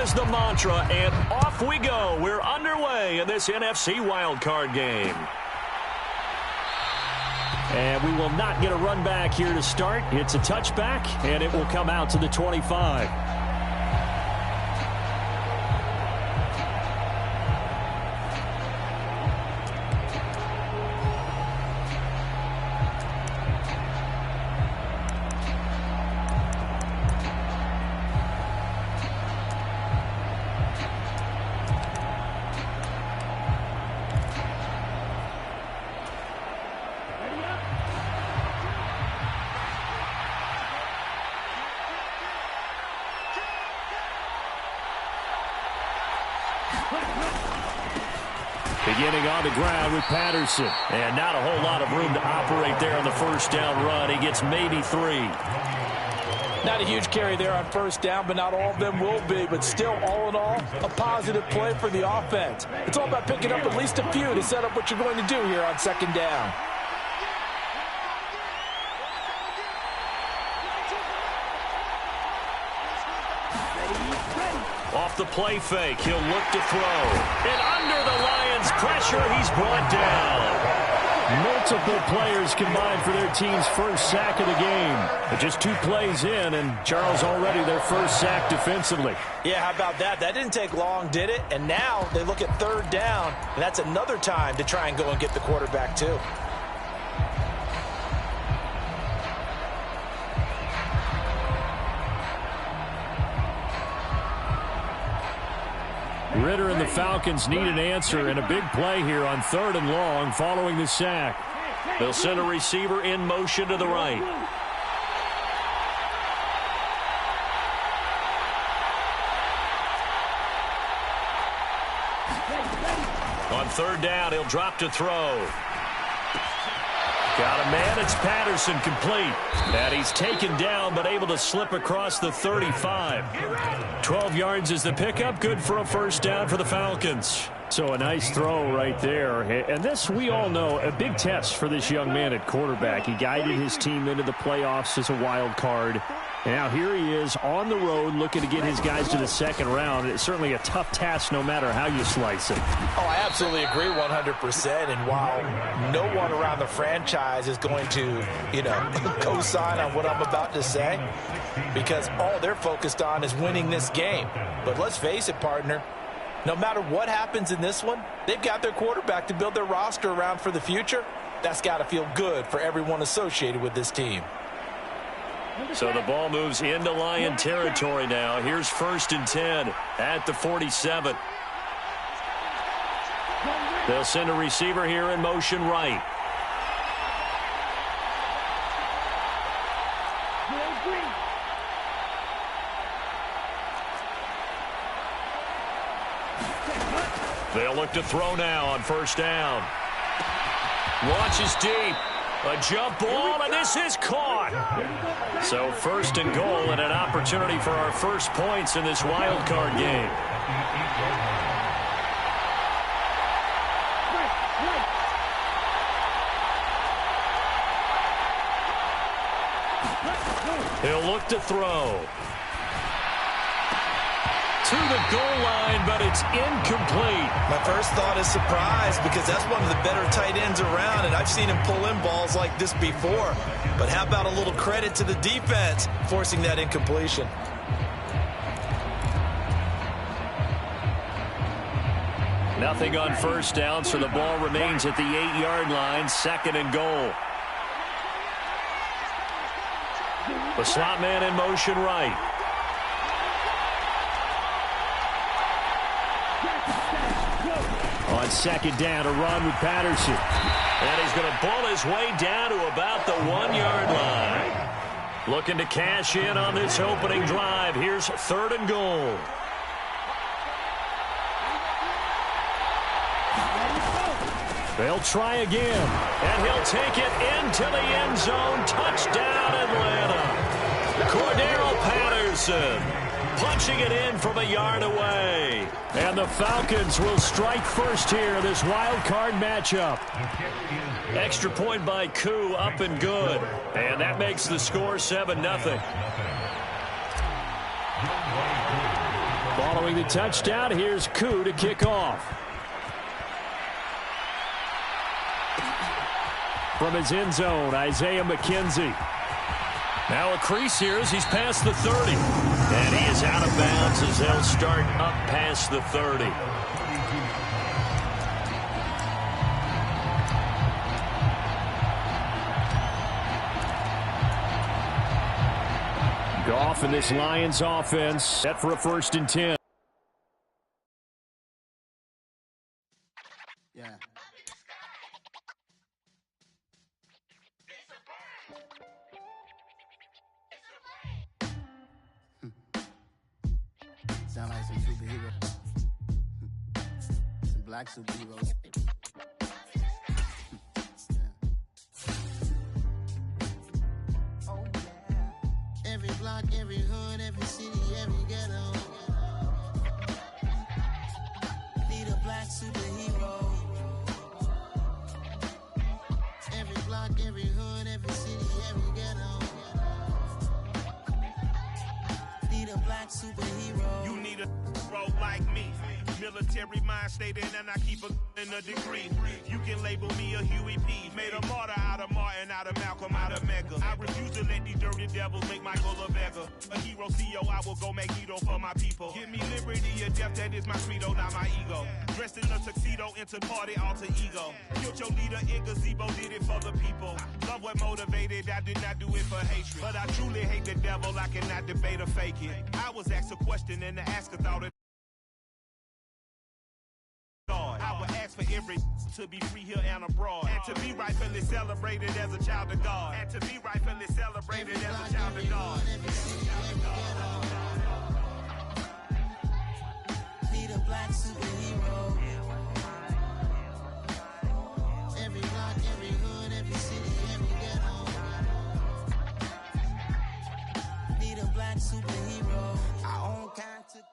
is the mantra, and off we go. We're underway in this NFC wildcard game. And we will not get a run back here to start. It's a touchback, and it will come out to the 25. Beginning on the ground with Patterson. And not a whole lot of room to operate there on the first down run. He gets maybe 3. Not a huge carry there on first down, but not all of them will be. But still, all in all, a positive play for the offense. It's all about picking up at least a few to set up what you're going to do here on second down. Off the play fake, he'll look to throw. And under the Lions' pressure, he's brought down. Multiple players combined for their team's first sack of the game. But just 2 plays in, and Charles already their first sack defensively. Yeah, how about that? That didn't take long, did it? And now they look at third down, and that's another time to try and go and get the quarterback too. Ritter and the Falcons need an answer, and a big play here on 3rd and long following the sack. They'll send a receiver in motion to the right. On 3rd down, he'll drop to throw. Got a man, it's Patterson, complete. And he's taken down, but able to slip across the 35. 12 yards is the pickup, good for a first down for the Falcons. So a nice throw right there. And this, we all know, a big test for this young man at quarterback. He guided his team into the playoffs as a wild card. Now here he is on the road looking to get his guys to the second round. It's certainly a tough task no matter how you slice it. Oh, I absolutely agree 100%. And while no one around the franchise is going to, co-sign on what I'm about to say, because all they're focused on is winning this game. But let's face it, partner, no matter what happens in this one, they've got their quarterback to build their roster around for the future. That's got to feel good for everyone associated with this team. So the ball moves into Lion territory now. Here's 1st and 10 at the 47. They'll send a receiver here in motion right. They'll look to throw now on 1st down. Launches deep. A jump ball, and this is caught. So 1st and goal, and an opportunity for our first points in this wild card game. He'll look to throw. To the goal line, but it's incomplete. My first thought is surprise, because that's one of the better tight ends around, and I've seen him pull in balls like this before. But how about a little credit to the defense forcing that incompletion? Nothing on 1st down, so the ball remains at the 8-yard line, 2nd and goal. The slot man in motion right. On 2nd down, a run with Patterson. And he's going to bull his way down to about the 1-yard line. Looking to cash in on this opening drive. Here's 3rd and goal. They'll try again. And he'll take it into the end zone. Touchdown, Atlanta. Cordero Patterson punching it in from a yard away. And the Falcons will strike first here in this wild card matchup. Extra point by Koo, up and good. And that makes the score 7-0. Ball Following the touchdown, here's Koo to kick off. From his end zone, Isaiah McKenzie. Now a crease here as he's past the 30. And he is out of bounds as they'll start up past the 30. Goff in this Lions offense set for a 1st and 10. Yeah. Sound like some superheroes. Some black superheroes. Oh, yeah. Every block, every hood, every city, every ghetto. Need a black superhero. Every block, every hood, every city, every ghetto. Need a black superhero. You need a role like me. Military mind stated, and I keep in a degree. You can label me a Huey P. Made a martyr out of Martin, out of Malcolm, out of Mega. I refuse to let these dirty devils make Michael a beggar. A hero CEO, I will go Magneto for my people. Give me liberty or death, that is my credo, not my ego. Dressed in a tuxedo, into party, alter ego. Killed your leader in gazebo, did it for the people. Love what motivated, I did not do it for hatred. But I truly hate the devil, I cannot debate or fake it. I was asked a question and the asker thought it. I would ask for every to be free here and abroad, and to be rightfully celebrated as a child of God, and to be rightfully celebrated as a child of God. Need a black superhero. Every block, every hood, every city, every ghetto. Need a black superhero. I own content.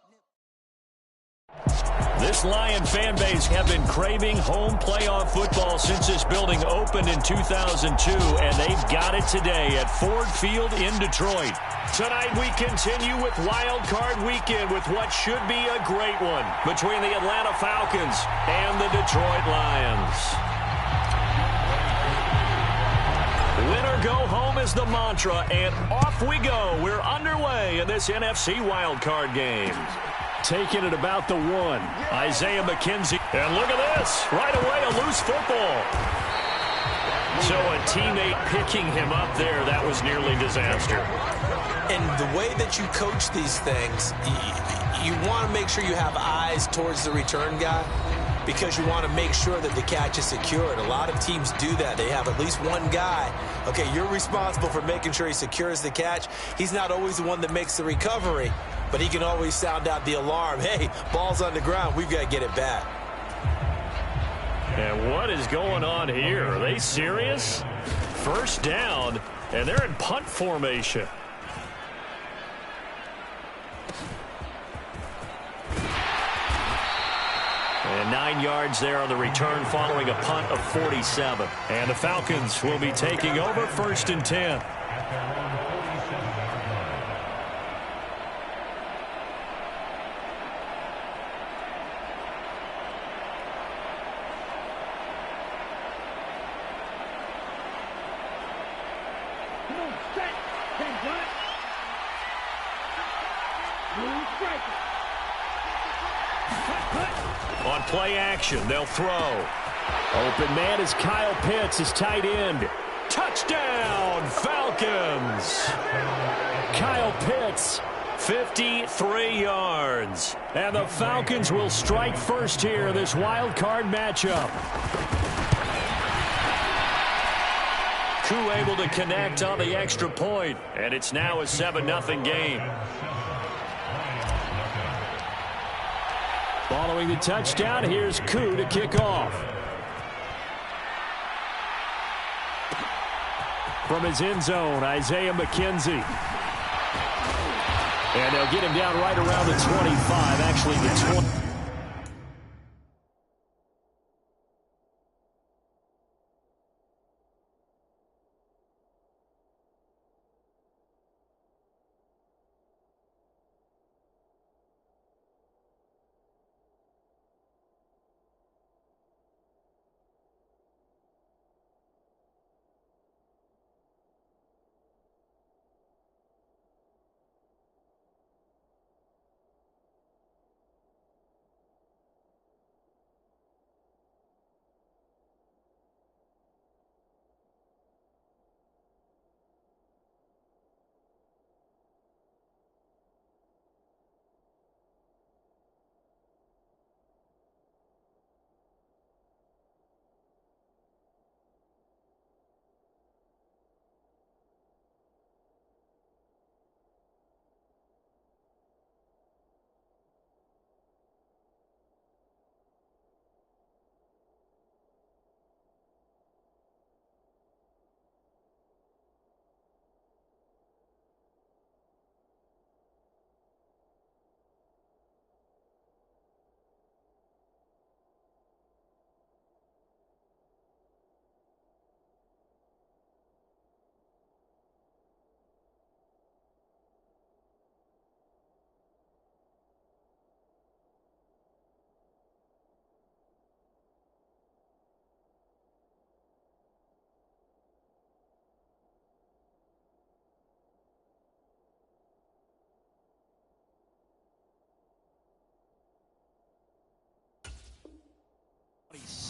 This Lion fan base have been craving home playoff football since this building opened in 2002, and they've got it today at Ford Field in Detroit. Tonight we continue with Wild Card Weekend with what should be a great one between the Atlanta Falcons and the Detroit Lions. Win or go home is the mantra, and off we go. We're underway in this NFC Wild Card game. Taking it about the 1. Isaiah McKenzie. And look at this. Right away, a loose football. So a teammate picking him up there, that was nearly disaster. And the way that you coach these things, you want to make sure you have eyes towards the return guy because you want to make sure that the catch is secured. A lot of teams do that. They have at least one guy. Okay, you're responsible for making sure he secures the catch. He's not always the one that makes the recovery, but he can always sound out the alarm. Hey, ball's on the ground. We've got to get it back. And what is going on here? Are they serious? First down, and they're in punt formation. And 9 yards there on the return following a punt of 47. And the Falcons will be taking over 1st and 10. On play action, they'll throw. Open man is Kyle Pitts, his tight end. Touchdown, Falcons! Kyle Pitts, 53 yards. And the Falcons will strike first here in this wild card matchup. Koo able to connect on the extra point, and it's now a 7-0 game. Following the touchdown, here's Koo to kick off. From his end zone, Isaiah McKenzie. And they'll get him down right around the 25, actually the 20.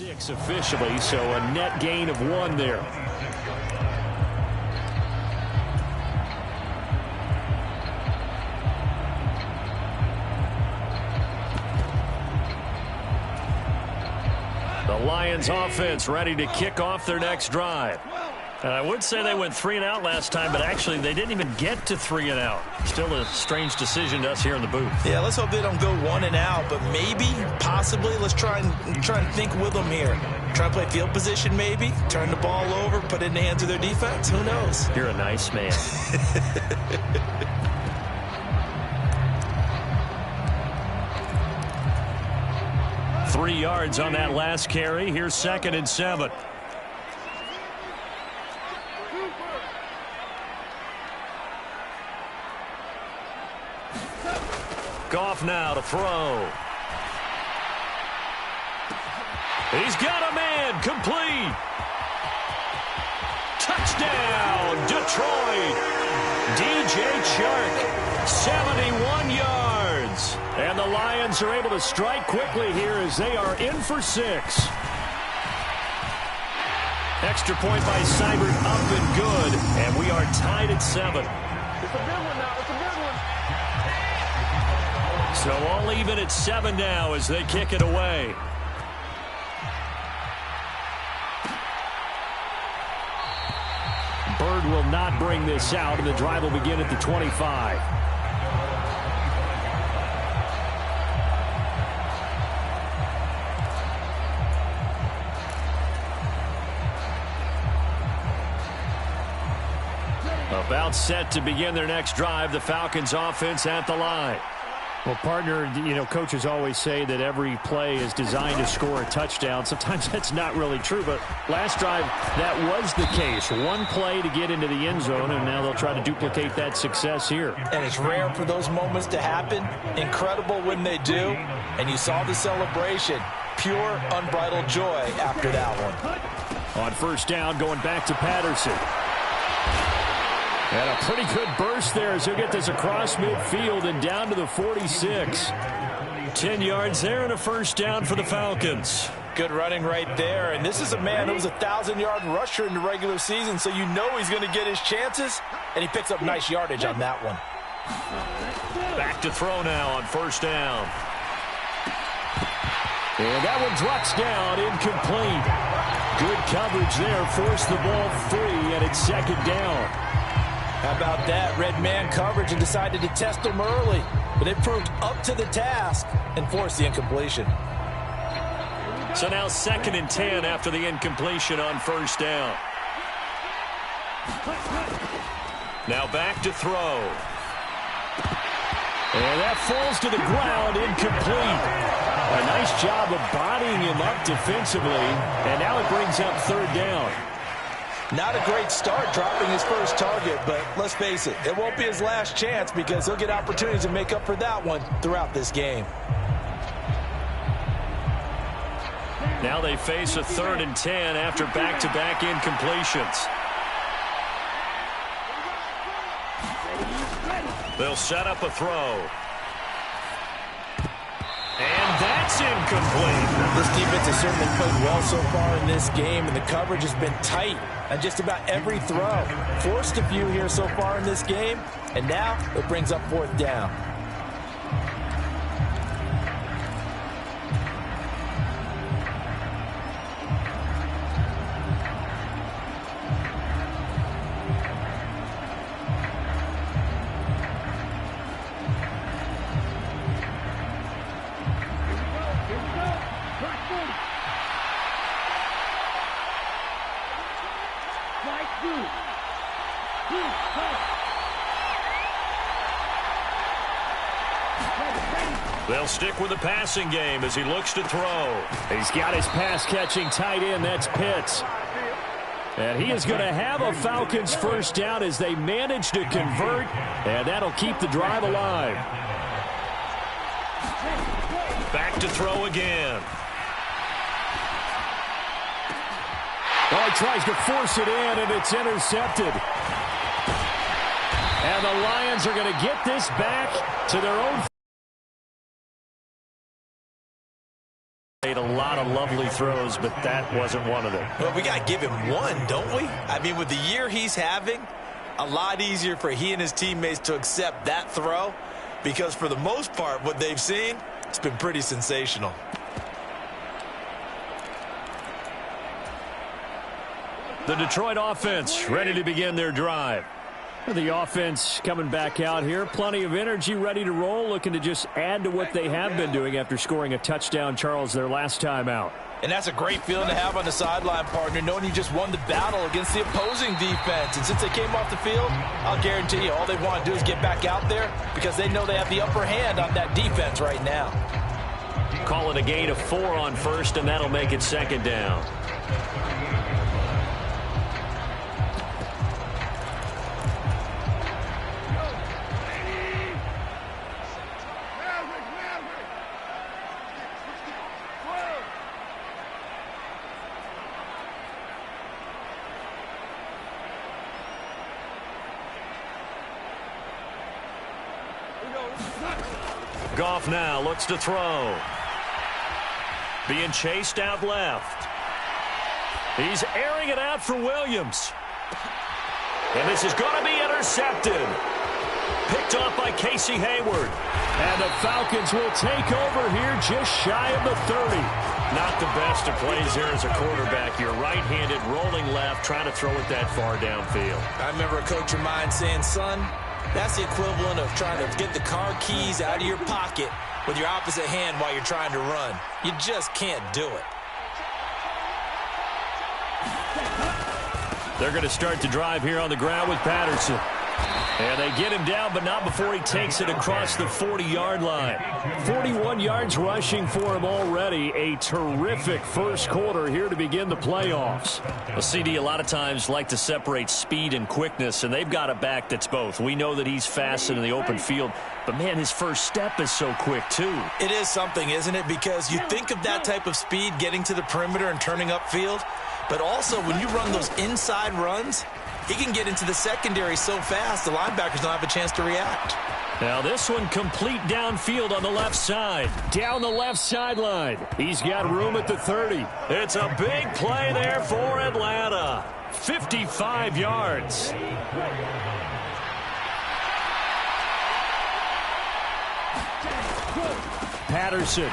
6 officially, so a net gain of 1 there. The Lions offense ready to kick off their next drive. And I would say they went 3 and out last time, but actually they didn't even get to 3 and out. Still a strange decision to us here in the booth. Yeah, let's hope they don't go 1 and out, but maybe, possibly, let's try and think with them here. Try and play field position maybe, turn the ball over, put it in the hands of their defense. Who knows? You're a nice man. 3 yards on that last carry. Here's 2nd and 7. Goff now to throw. He's got a man. Complete. Touchdown, Detroit. DJ Chark, 71 yards. And the Lions are able to strike quickly here as they are in for 6. Extra point by Seibert, up and good. And we are tied at 7. It's a good one now. It's a good one. So all even at 7 now as they kick it away. Bird will not bring this out, and the drive will begin at the 25. About set to begin their next drive, the Falcons offense at the line. Well, partner, you know, coaches always say that every play is designed to score a touchdown. Sometimes that's not really true, but last drive, that was the case. 1 play to get into the end zone, and now they'll try to duplicate that success here. And it's rare for those moments to happen. Incredible when they do. And you saw the celebration. Pure, unbridled joy after that one. On 1st down, going back to Patterson. And a pretty good burst there as he'll get this across midfield and down to the 46. 10 yards there and a 1st down for the Falcons. Good running right there. And this is a man who was a 1,000-yard rusher in the regular season, so you know he's going to get his chances. And he picks up nice yardage on that one. Back to throw now on 1st down. And that one drops down, incomplete. Good coverage there, forced the ball free, and it's 2nd down. How about that? Red man coverage and decided to test him early. But it proved up to the task and forced the incompletion. So now 2nd and 10 after the incompletion on 1st down. Now back to throw. And that falls to the ground, incomplete. A nice job of bodying him up defensively. And now it brings up 3rd down. Not a great start dropping his first target, but let's face it, it won't be his last chance because he'll get opportunities to make up for that one throughout this game. Now they face a 3rd and 10 after back-to-back incompletions. They'll set up a throw. And that's incomplete. This defense has certainly played well so far in this game, and the coverage has been tight on just about every throw. Forced a few here so far in this game, and now it brings up 4th down. They'll stick with the passing game as he looks to throw. He's got his pass-catching tight end. That's Pitts. And he is going to have a Falcons 1st down as they manage to convert, and that'll keep the drive alive. Back to throw again. Oh, he tries to force it in, and it's intercepted. And the Lions are going to get this back to their own. made a lot of lovely throws, but that wasn't one of them. Well, we got to give him one, don't we? I mean, with the year he's having, a lot easier for he and his teammates to accept that throw, because for the most part, what they've seen, it's been pretty sensational. The Detroit offense ready to begin their drive. The offense coming back out here. Plenty of energy, ready to roll, looking to just add to what they have been doing after scoring a touchdown, Charles, their last time out. And that's a great feeling to have on the sideline, partner, knowing you just won the battle against the opposing defense. And since they came off the field, I'll guarantee you all they want to do is get back out there because they know they have the upper hand on that defense right now. Call it a gain of 4 on first, and that'll make it second down. Goff now looks to throw. Being chased out left. He's airing it out for Williams. And this is going to be intercepted. Picked off by Casey Hayward. And the Falcons will take over here just shy of the 30. Not the best of plays here as a quarterback. You're right-handed, rolling left, trying to throw it that far downfield. I remember a coach of mine saying, son, that's the equivalent of trying to get the car keys out of your pocket with your opposite hand while you're trying to run. You just can't do it. They're going to start the drive here on the ground with Patterson. And they get him down, but not before he takes it across the 40-yard line. 41 yards rushing for him already. A terrific first quarter here to begin the playoffs. Well, CD, a lot of times like to separate speed and quickness, and they've got a back that's both. We know that he's fast in the open field, but, man, his first step is so quick, too. It is something, isn't it? Because you think of that type of speed getting to the perimeter and turning upfield, but also when you run those inside runs, he can get into the secondary so fast the linebackers don't have a chance to react. Now this one complete downfield on the left side. Down the left sideline. He's got room at the 30. It's a big play there for Atlanta. 55 yards. Patterson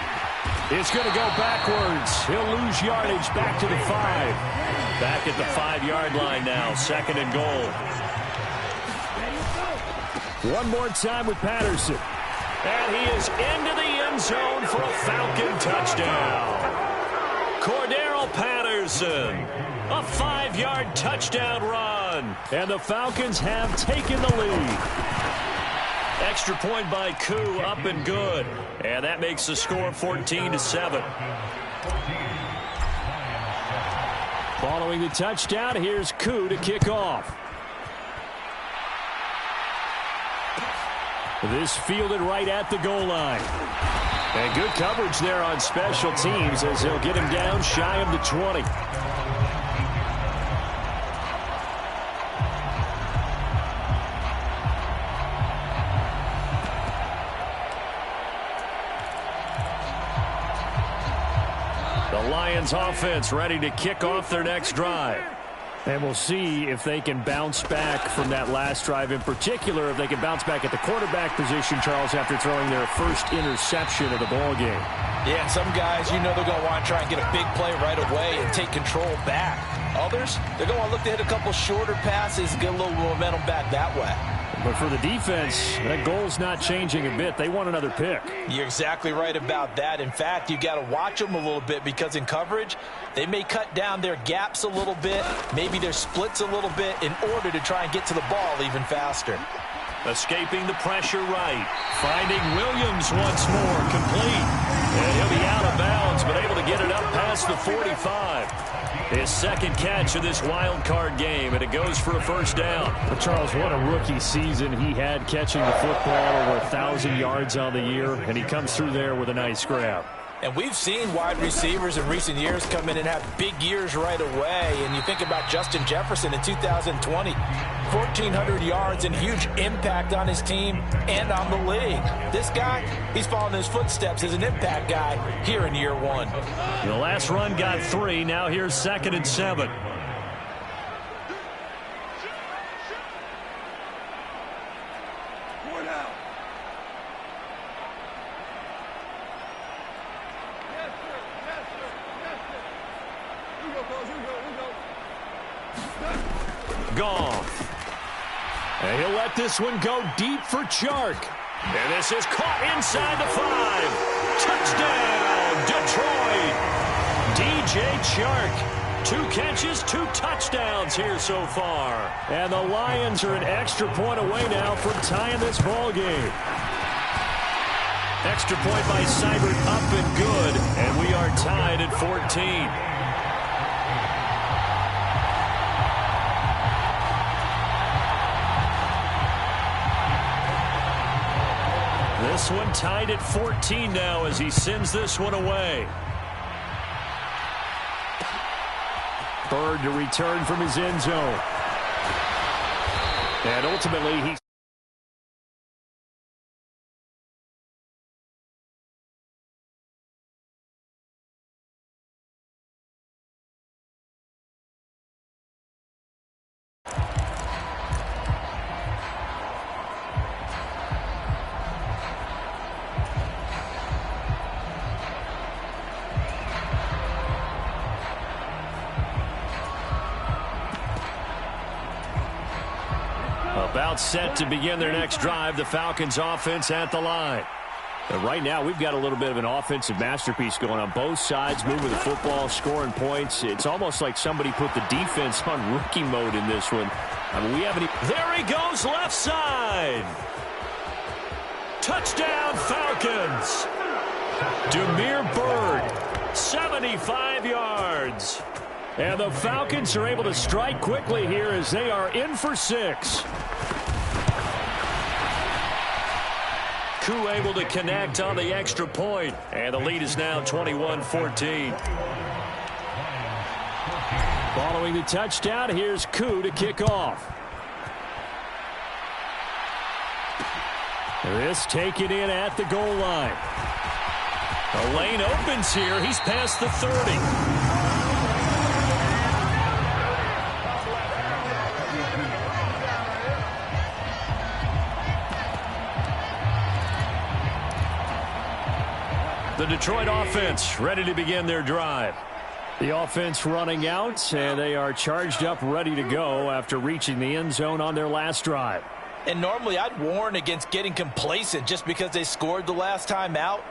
is going to go backwards. He'll lose yardage back to the 5. Back at the 5-yard line now, second and goal. One more time with Patterson. And he is into the end zone for a Falcon touchdown. Cordero Patterson, a 5-yard touchdown run. And the Falcons have taken the lead. Extra point by Koo, up and good. And that makes the score 14-7. Following the touchdown, here's Koo to kick off. This fielded right at the goal line. And good coverage there on special teams as they'll get him down shy of the 20. Lions offense ready to kick off their next drive. And we'll see if they can bounce back from that last drive, in particular if they can bounce back at the quarterback position, Charles, after throwing their first interception of the ball game. Yeah, some guys, you know they're going to want to try and get a big play right away and take control back. Others, they're going to want to look to hit a couple shorter passes and get a little momentum back that way. But for the defense, that goal's not changing a bit. They want another pick. You're exactly right about that. In fact, you got to watch them a little bit because in coverage, they may cut down their gaps a little bit, maybe their splits a little bit in order to try and get to the ball even faster. Escaping the pressure right. Finding Williams once more, complete. And he'll be out of bounds, but able to get it up past the 45. His second catch of this wild card game, and it goes for a first down. But Charles, what a rookie season he had catching the football, over 1,000 yards on the year, and he comes through there with a nice grab. And we've seen wide receivers in recent years come in and have big years right away. And you think about Justin Jefferson in 2020. 1,400 yards and huge impact on his team and on the league. This guy, he's following his footsteps as an impact guy here in year one. The last run got 3. Now here's 2nd and 7. Gone. And he'll let this one go deep for Chark. And this is caught inside the 5. Touchdown, Detroit. DJ Chark. 2 catches, 2 touchdowns here so far. And the Lions are an extra point away now from tying this ball game. Extra point by Seibert up and good. And we are tied at 14. This one tied at 14 now as he sends this one away. Bird to return from his end zone. And ultimately he about set to begin their next drive. The Falcons offense at the line. And right now we've got a little bit of an offensive masterpiece going on both sides, moving the football, scoring points. It's almost like somebody put the defense on rookie mode in this one. I mean, we haven't even... There he goes, left side. Touchdown Falcons. Damiere Byrd, 75 yards. And the Falcons are able to strike quickly here as they are in for 6. Koo able to connect on the extra point, and the lead is now 21-14. Following the touchdown, here's Koo to kick off. This taken in at the goal line. The lane opens here. He's past the 30. The Detroit offense ready to begin their drive. The offense running out, and they are charged up, ready to go after reaching the end zone on their last drive. And normally I'd warn against getting complacent just because they scored the last time out.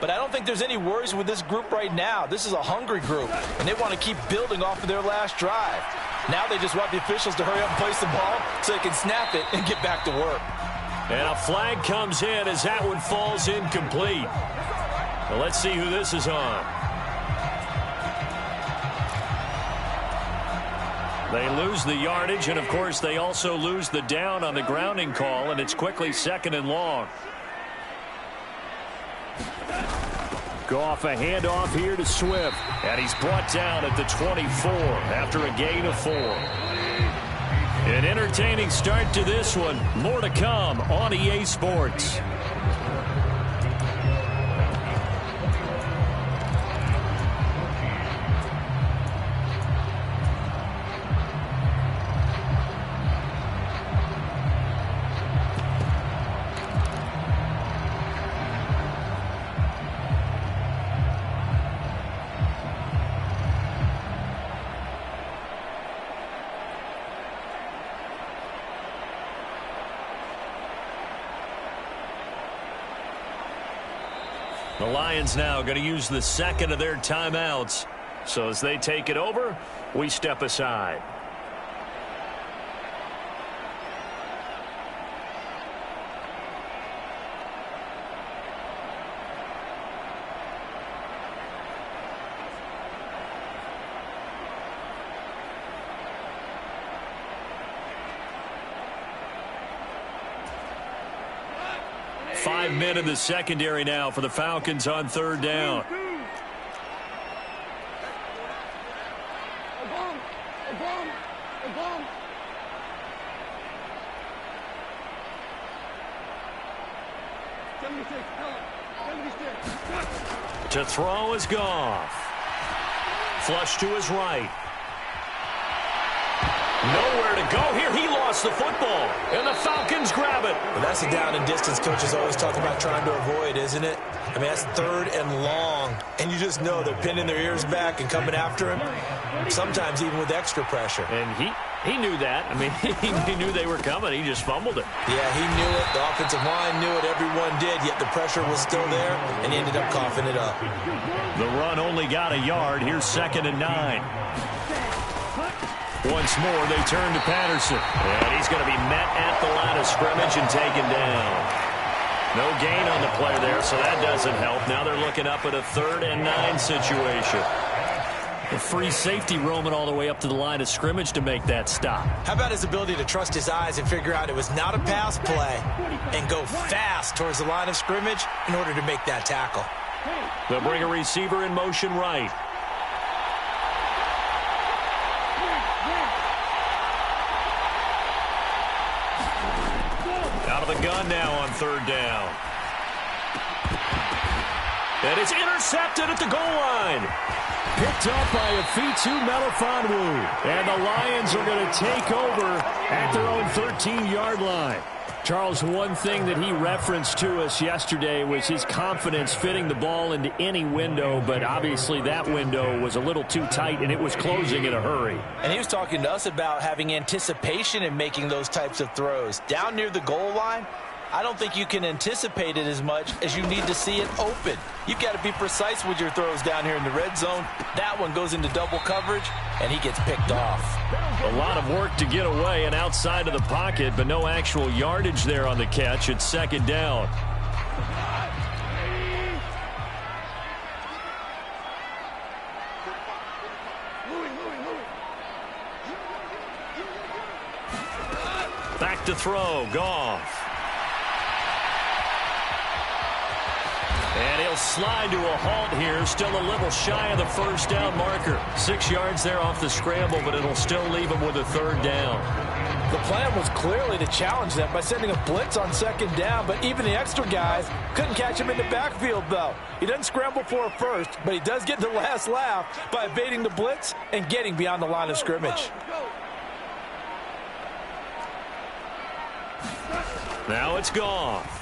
But I don't think there's any worries with this group right now. This is a hungry group, and they want to keep building off of their last drive. Now they just want the officials to hurry up and place the ball so they can snap it and get back to work. And a flag comes in as that one falls incomplete. Well, let's see who this is on. They lose the yardage, and of course they also lose the down on the grounding call, and it's quickly 2nd and long. Goff a handoff here to Swift, and he's brought down at the 24 after a gain of 4. An entertaining start to this one. More to come on EA Sports. The Lions now going to use the 2nd of their timeouts. So as they take it over, we step aside. Five men in the secondary now for the Falcons on 3rd down. To throw is Goff. Flush to his right. Nowhere to go here. He lost the football, and the Falcons grab it. Well, that's a down and distance coaches always talk about trying to avoid, isn't it? I mean, that's 3rd and long, and you just know they're pinning their ears back and coming after him, sometimes even with extra pressure. And he knew that. I mean, he knew they were coming. He just fumbled it. Yeah, he knew it. The offensive line knew it. Everyone did, yet the pressure was still there, and he ended up coughing it up. The run only got a yard. Here's 2nd and 9. Once more, they turn to Patterson. And he's going to be met at the line of scrimmage and taken down. No gain on the play there, so that doesn't help. Now they're looking up at a 3rd and 9 situation. The free safety roaming all the way up to the line of scrimmage to make that stop. How about his ability to trust his eyes and figure out it was not a pass play and go fast towards the line of scrimmage in order to make that tackle? They'll bring a receiver in motion right. Out of the gun now on 3rd down. And it's intercepted at the goal line. Picked up by Afitu Melifonwu. And the Lions are going to take over at their own 13-yard line. Charles, one thing that he referenced to us yesterday was his confidence fitting the ball into any window, but obviously that window was a little too tight, and it was closing in a hurry. And he was talking to us about having anticipation in making those types of throws. Down near the goal line, I don't think you can anticipate it as much as you need to see it open. You've got to be precise with your throws down here in the red zone. That one goes into double coverage, and he gets picked off. A lot of work to get away and outside of the pocket, but no actual yardage there on the catch. It's 2nd down. Back to throw, Goff. And he'll slide to a halt here, still a little shy of the 1st down marker. 6 yards there off the scramble, but it'll still leave him with a 3rd down. The plan was clearly to challenge them by sending a blitz on 2nd down, but even the extra guys couldn't catch him in the backfield, though. He doesn't scramble for a first, but he does get the last laugh by evading the blitz and getting beyond the line of scrimmage. Now it's Goff.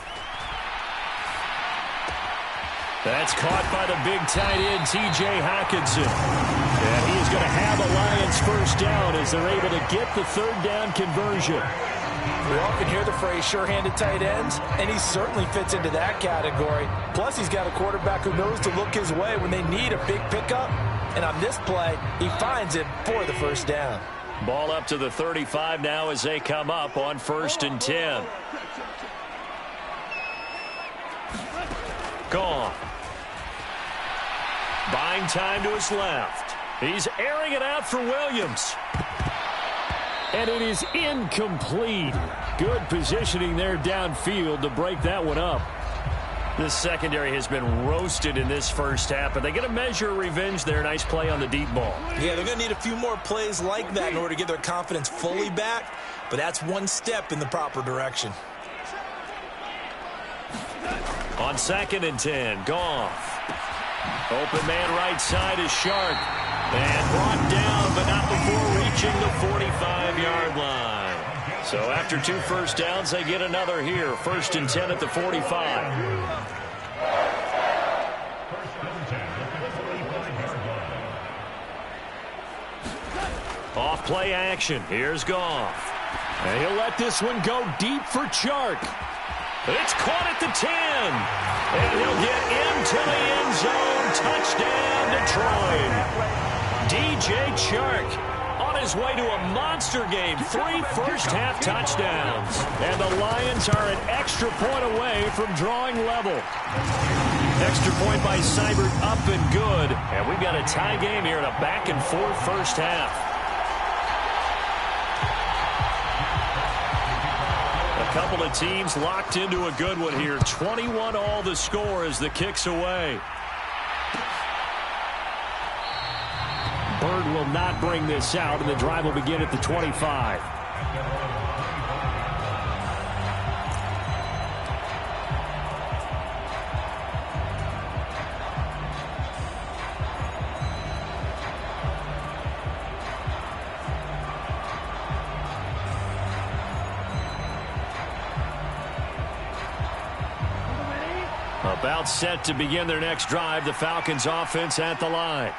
That's caught by the big tight end, T.J. Hockenson. And he is going to have a Lions 1st down as they're able to get the 3rd down conversion. We often hear the phrase sure-handed tight ends, and he certainly fits into that category. Plus, he's got a quarterback who knows to look his way when they need a big pickup. And on this play, he finds it for the 1st down. Ball up to the 35 now as they come up on 1st and 10. Goff. Buying time to his left. He's airing it out for Williams. And it is incomplete. Good positioning there downfield to break that one up. This secondary has been roasted in this 1st half, but they get a measure of revenge there. Nice play on the deep ball. Yeah, they're going to need a few more plays like that in order to get their confidence fully back, but that's one step in the proper direction. On 2nd and 10, Goff. Open man right side is Shark. And brought down, but not before reaching the 45-yard line. So after 2 1st downs, they get another here. 1st and 10 at the 45. Off play action. Here's Goff. And he'll let this one go deep for Chark. It's caught at the 10. And he'll get into the end zone. Touchdown, Detroit. DJ Chark on his way to a monster game. 3 first-half touchdowns. And the Lions are an extra point away from drawing level. Extra point by Seibert up and good. And we've got a tie game here in a back-and-forth first half. A couple of teams locked into a good one here. 21-all the score as the kick's away. Bird will not bring this out, and the drive will begin at the 25. About set to begin their next drive, the Falcons offense at the line.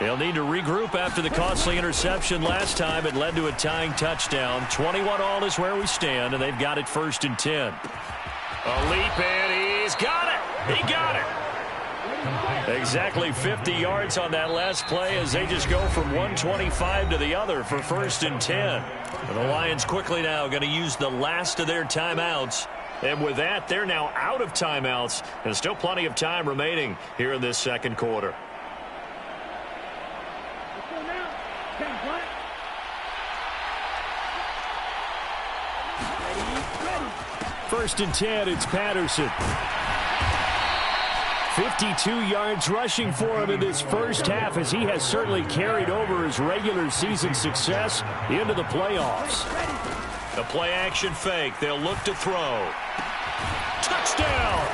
They'll need to regroup after the costly interception last time. It led to a tying touchdown. 21-all is where we stand, and they've got it 1st and 10. A leap, and he's got it. He got it. Exactly 50 yards on that last play as they just go from 125 to the other for 1st and 10. And the Lions quickly now going to use the last of their timeouts. And with that, they're now out of timeouts, and still plenty of time remaining here in this second quarter. 1st and 10, it's Patterson. 52 yards rushing for him in this first half as he has certainly carried over his regular season success into the playoffs. The play action fake. They'll look to throw. Touchdown!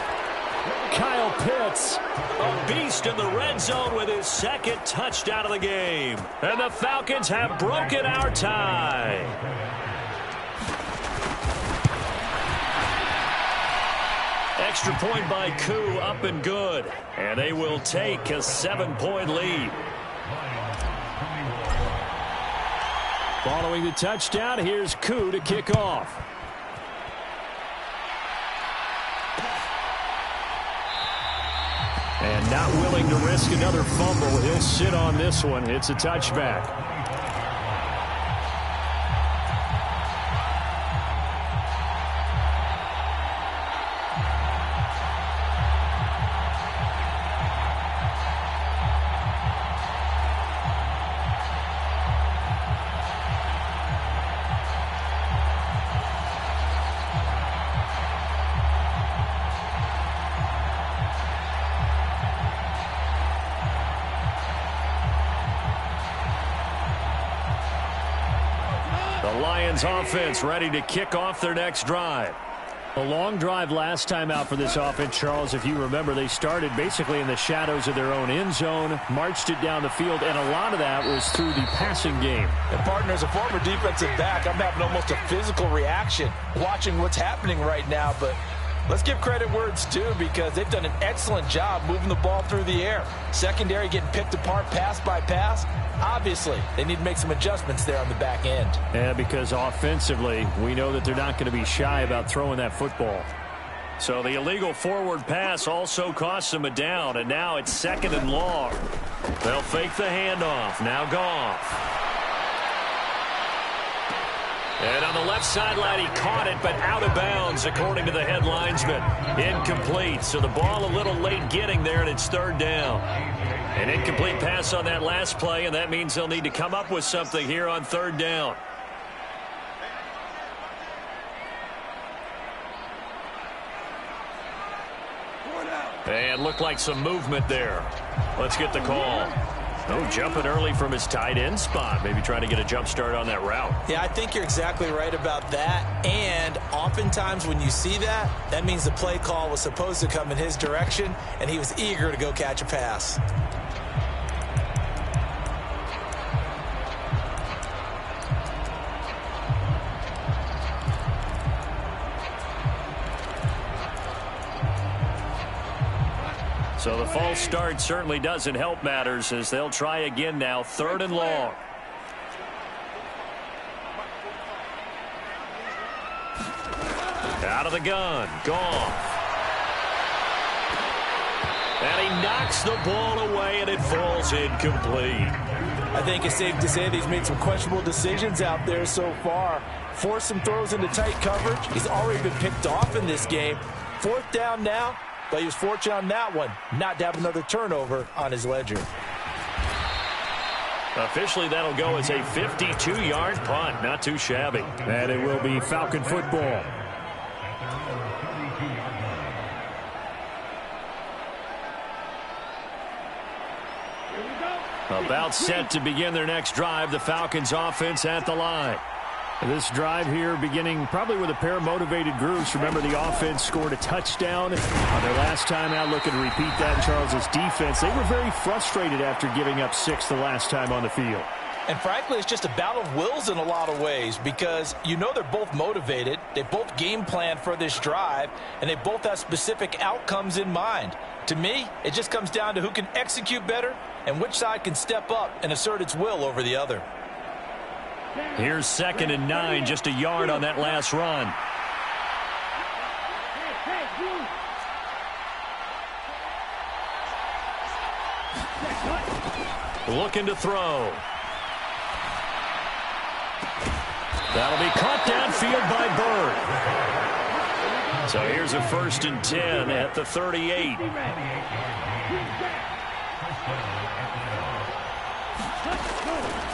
Kyle Pitts, a beast in the red zone with his 2nd touchdown of the game. And the Falcons have broken our tie. Extra point by Koo, up and good. And they will take a 7-point lead. Following the touchdown, here's Koo to kick off. And not willing to risk another fumble. He'll sit on this one. It's a touchback. Offense ready to kick off their next drive. A long drive last time out for this offense, Charles. If you remember, they started basically in the shadows of their own end zone, marched it down the field, and a lot of that was through the passing game. And partner, as a former defensive back, I'm having almost a physical reaction watching what's happening right now, but let's give credit where it's due because they've done an excellent job moving the ball through the air. Secondary getting picked apart pass by pass. Obviously, they need to make some adjustments there on the back end. Yeah, because offensively, we know that they're not going to be shy about throwing that football. So the illegal forward pass also costs them a down, and now it's 2nd and long. They'll fake the handoff. Now Goff. And on the left sideline, he caught it, but out of bounds, according to the head linesman. Incomplete. So the ball a little late getting there, and it's 3rd down. An incomplete pass on that last play, and that means they'll need to come up with something here on 3rd down. And looked like some movement there. Let's get the call. Oh, jumping early from his tight end spot. Maybe trying to get a jump start on that route. Yeah, I think you're exactly right about that. And oftentimes when you see that, that means the play call was supposed to come in his direction, and he was eager to go catch a pass. So the false start certainly doesn't help matters as they'll try again now, 3rd and long. Out of the gun, Goff. And he knocks the ball away, and it falls incomplete. I think it's safe to say that he's made some questionable decisions out there so far. Forced some throws into tight coverage. He's already been picked off in this game. 4th down now. But he was fortunate on that one, not to have another turnover on his ledger. Officially, that'll go as a 52-yard punt. Not too shabby. And it will be Falcon football. About set to begin their next drive, the Falcons offense at the line. This drive here beginning probably with a pair of motivated groups. Remember, the offense scored a touchdown on their last time out. Looking to repeat that in Charles's defense. They were very frustrated after giving up 6 the last time on the field. And frankly, it's just a battle of wills in a lot of ways because you know they're both motivated, they both game plan for this drive, and they both have specific outcomes in mind. To me, it just comes down to who can execute better and which side can step up and assert its will over the other. Here's 2nd and 9, just a yard on that last run. Looking to throw. That'll be caught downfield by Bird. So here's a 1st and 10 at the 38.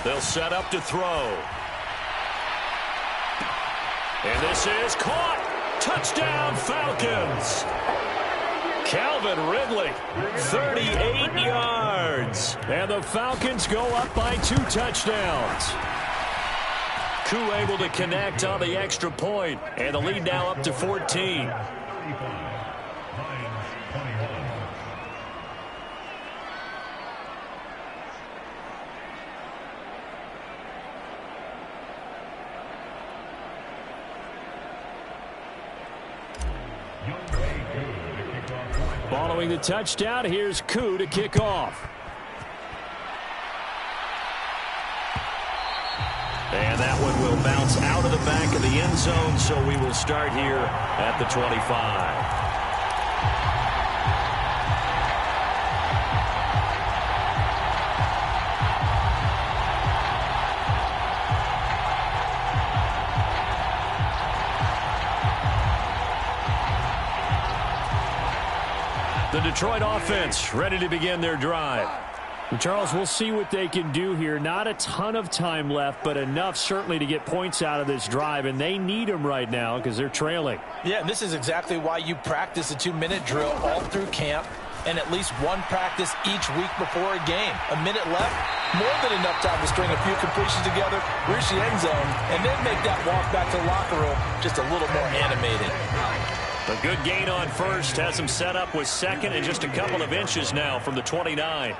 They'll set up to throw. And this is caught. Touchdown, Falcons. Calvin Ridley, 38 yards. And the Falcons go up by 2 touchdowns. Koo able to connect on the extra point, and the lead now up to 14. Following the touchdown, here's Koo to kick off. And that one will bounce out of the back of the end zone, so we will start here at the 25. The Detroit offense ready to begin their drive. Charles, we'll see what they can do here. Not a ton of time left, but enough certainly to get points out of this drive, and they need them right now because they're trailing. Yeah, and this is exactly why you practice a 2-minute drill all through camp and at least one practice each week before a game. A minute left, more than enough time to string a few completions together, reach the end zone, and then make that walk back to the locker room just a little more animated. A good gain on first, has him set up with 2nd and just a couple of inches now from the 29.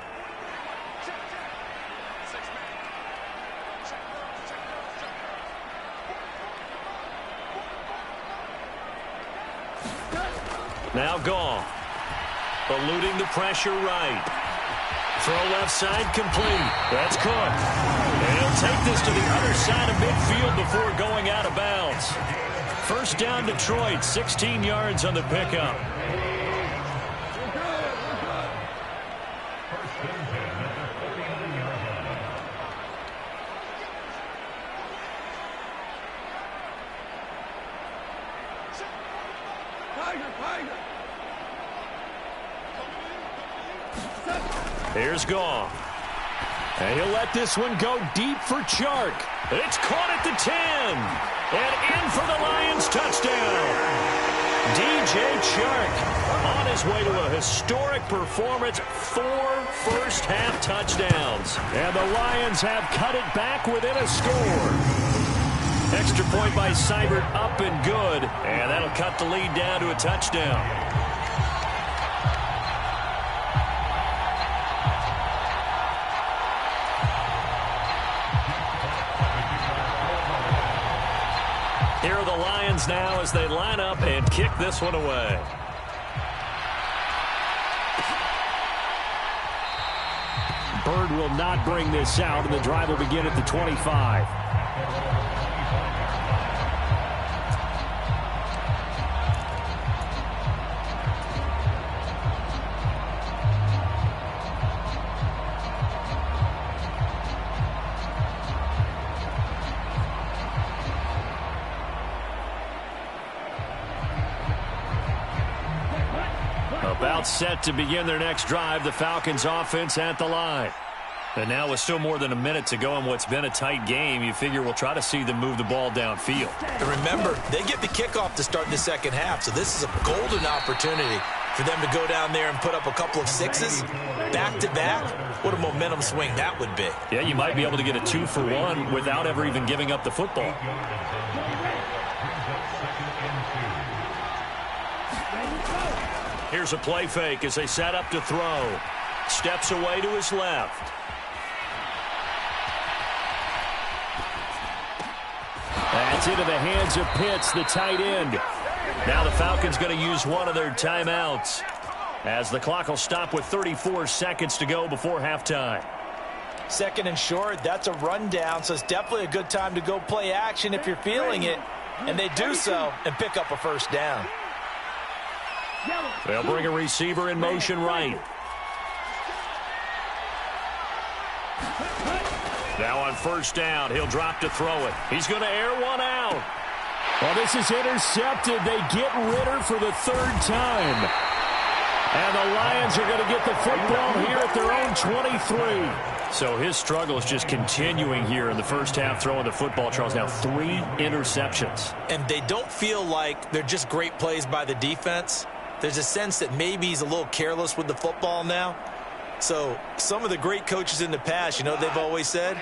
Now gone. Eluding the pressure right. Throw left side complete. That's Cook. And he'll take this to the other side of midfield before going out of bounds. First down Detroit, 16 yards on the pickup. Here's Goff. And he'll let this one go deep for Chark. It's caught at the 10. And in for the Lions touchdown. DJ Chark on his way to a historic performance. 4 first-half touchdowns. And the Lions have cut it back within a score. Extra point by Seibert up and good. And that'll cut the lead down to a touchdown. Here are the Lions now as they line up and kick this one away. Bird will not bring this out, and the drive will begin at the 25. About set to begin their next drive, the Falcons offense at the line. And now with still more than a minute to go in what's been a tight game, you figure we'll try to see them move the ball downfield. And remember, they get the kickoff to start the second half, so this is a golden opportunity for them to go down there and put up a couple of sixes back-to-back. What a momentum swing that would be. Yeah, you might be able to get a 2-for-1 without ever even giving up the football. Here's a play fake as they set up to throw. Steps away to his left. That's into the hands of Pitts, the tight end. Now the Falcons going to use one of their timeouts, as the clock will stop with 34 seconds to go before halftime. Second and short, that's a rundown, so it's definitely a good time to go play action if you're feeling it. And they do so and pick up a first down. They'll bring a receiver in motion right. Now on first down, he'll drop to throw it. He's going to air one out. Well, this is intercepted. They get Ritter for the third time. And the Lions are going to get the football here at their own 23. So his struggle is just continuing here in the first half, throwing the football. Charles, now 3 interceptions. And they don't feel like they're just great plays by the defense. There's a sense that maybe he's a little careless with the football now. So some of the great coaches in the past, you know, they've always said,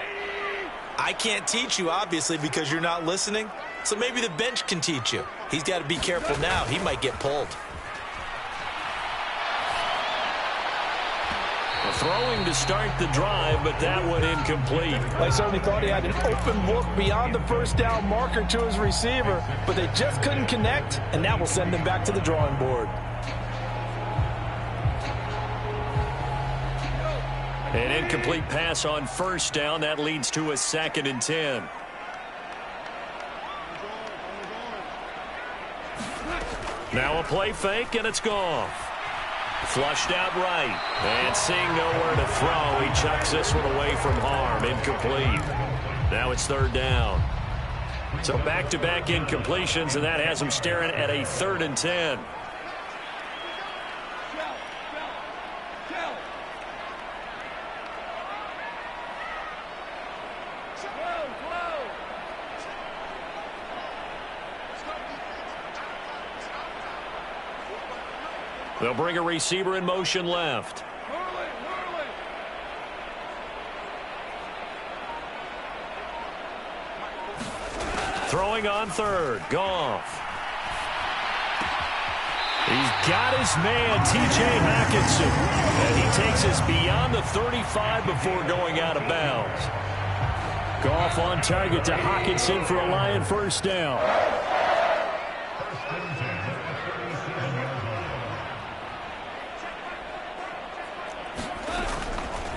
I can't teach you, obviously, because you're not listening. So maybe the bench can teach you. He's got to be careful now. He might get pulled. Throwing to start the drive, but that one incomplete. I certainly thought he had an open look beyond the first down marker to his receiver, but they just couldn't connect, and that will send them back to the drawing board. An incomplete pass on first down. That leads to a 2nd and 10. Now a play fake, and it's gone. Flushed out right. And seeing nowhere to throw, he chucks this one away from harm. Incomplete. Now it's 3rd down. So back-to-back incompletions, and that has him staring at a 3rd and 10. They'll bring a receiver in motion left. Throwing on 3rd. Goff. He's got his man, T.J. Hockenson. And he takes us beyond the 35 before going out of bounds. Goff on target to Hockenson for a Lion first down.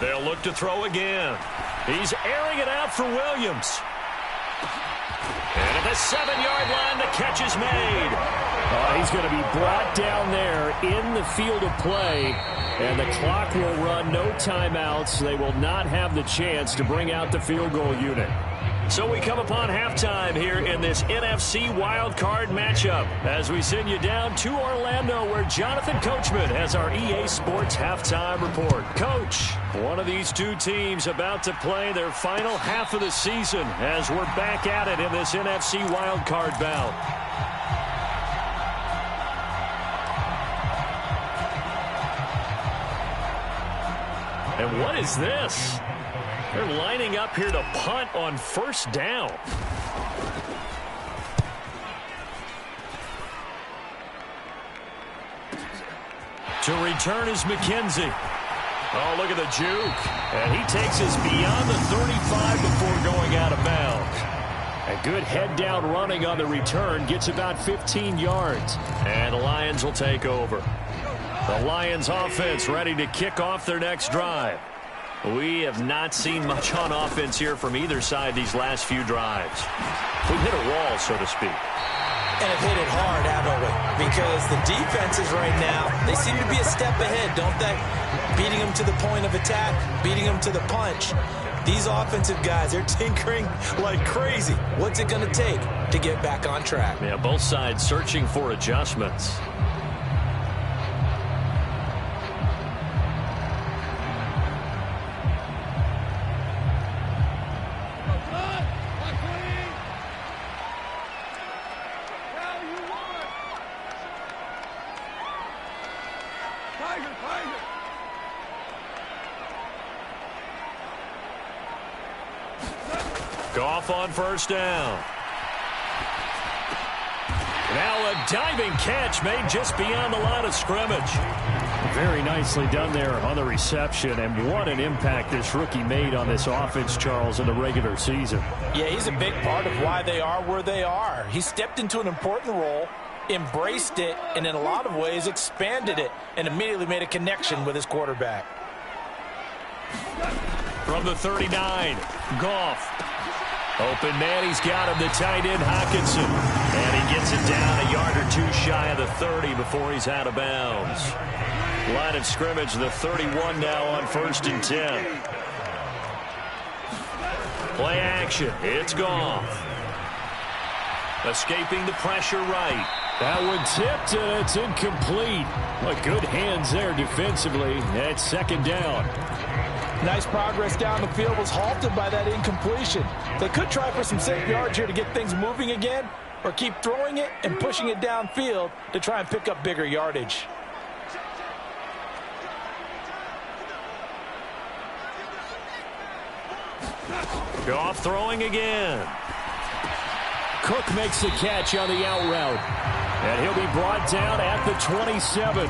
They'll look to throw again. He's airing it out for Williams. And at the 7-yard line, the catch is made. He's going to be brought down there in the field of play, and the clock will run. No timeouts. They will not have the chance to bring out the field goal unit. So we come upon halftime here in this NFC wildcard matchup as we send you down to Orlando, where Jonathan Coachman has our EA Sports halftime report. Coach, one of these two teams about to play their final half of the season as we're back at it in this NFC wildcard bout. And what is this? They're lining up here to punt on first down. To return is McKenzie. Oh, look at the juke. And he takes us beyond the 35 before going out of bounds. A good head-down running on the return. Gets about 15 yards. And the Lions will take over. The Lions offense ready to kick off their next drive. We have not seen much on offense here from either side these last few drives. We've hit a wall, so to speak. And have hit it hard, haven't we? Because the defenses right now, they seem to be a step ahead, don't they? Beating them to the point of attack, beating them to the punch. These offensive guys, they're tinkering like crazy. What's it going to take to get back on track? Yeah, both sides searching for adjustments. Goff on first down. Now a diving catch made just beyond the line of scrimmage. Very nicely done there on the reception, and what an impact this rookie made on this offense, Charles, in the regular season. Yeah, he's a big part of why they are where they are. He stepped into an important role, embraced it, and in a lot of ways expanded it, and immediately made a connection with his quarterback. From the 39, Goff. Open man, he's got him, the tight end, Hockenson. And he gets it down a yard or two shy of the 30 before he's out of bounds. Line of scrimmage, the 31 now on 1st and 10. Play action, it's Goff. Escaping the pressure right. That one tipped, and it's incomplete. But good hands there defensively. That's 2nd down. Nice progress down the field, was halted by that incompletion. They could try for some safe yards here to get things moving again, or keep throwing it and pushing it downfield to try and pick up bigger yardage. Goff throwing again. Cook makes the catch on the out route. And he'll be brought down at the 27.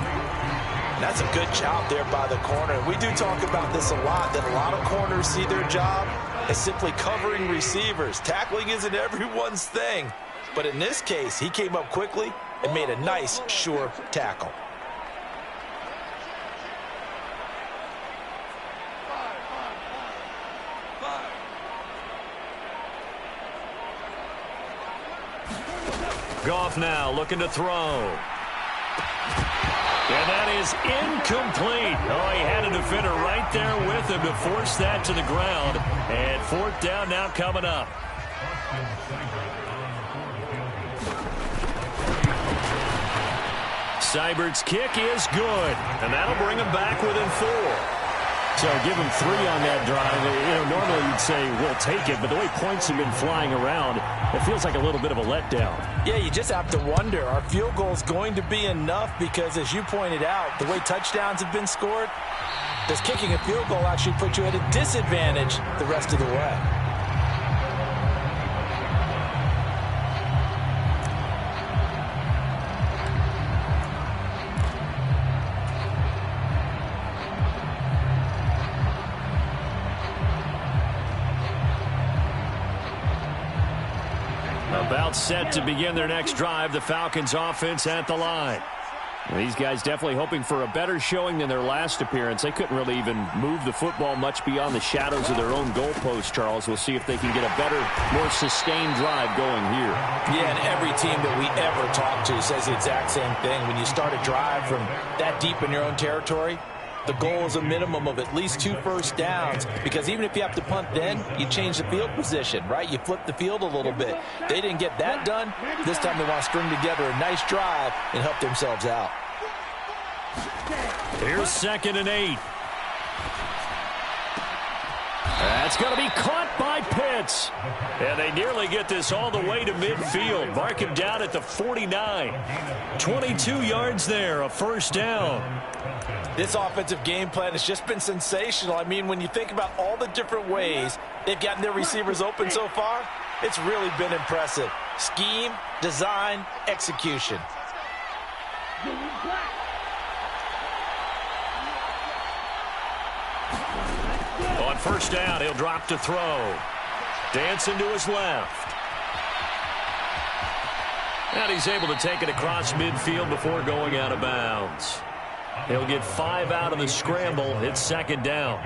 That's a good job there by the corner. We do talk about this a lot, that a lot of corners see their job as simply covering receivers. Tackling isn't everyone's thing. But in this case, he came up quickly and made a nice, sure tackle. Goff now looking to throw. And that is incomplete. Oh, he had a defender right there with him to force that to the ground. And 4th down now coming up. Seibert's kick is good. And that'll bring him back within 4. So give him 3 on that drive. Normally you'd say, we'll take it, but the way points have been flying around, it feels like a little bit of a letdown. Yeah, you just have to wonder, are field goals going to be enough? Because as you pointed out, the way touchdowns have been scored, does kicking a field goal actually put you at a disadvantage the rest of the way? About set to begin their next drive, the Falcons offense at the line. These guys definitely hoping for a better showing than their last appearance. They couldn't really even move the football much beyond the shadows of their own goalpost, Charles. We'll see if they can get a better, more sustained drive going here. Yeah, and every team that we ever talk to says the exact same thing. When you start a drive from that deep in your own territory, the goal is a minimum of at least 2 first downs, because even if you have to punt then, you change the field position, right? You flip the field a little bit. They didn't get that done. This time they want to string together a nice drive and help themselves out. Here's 2nd and 8. That's going to be caught by Pitts. And they nearly get this all the way to midfield. Mark him down at the 49. 22 yards there, a 1st down. This offensive game plan has just been sensational. I mean, when you think about all the different ways they've gotten their receivers open so far, it's really been impressive. Scheme, design, execution. On 1st down, he'll drop to throw. Dancing to his left. And he's able to take it across midfield before going out of bounds. He'll get 5 out of the scramble. It's 2nd down.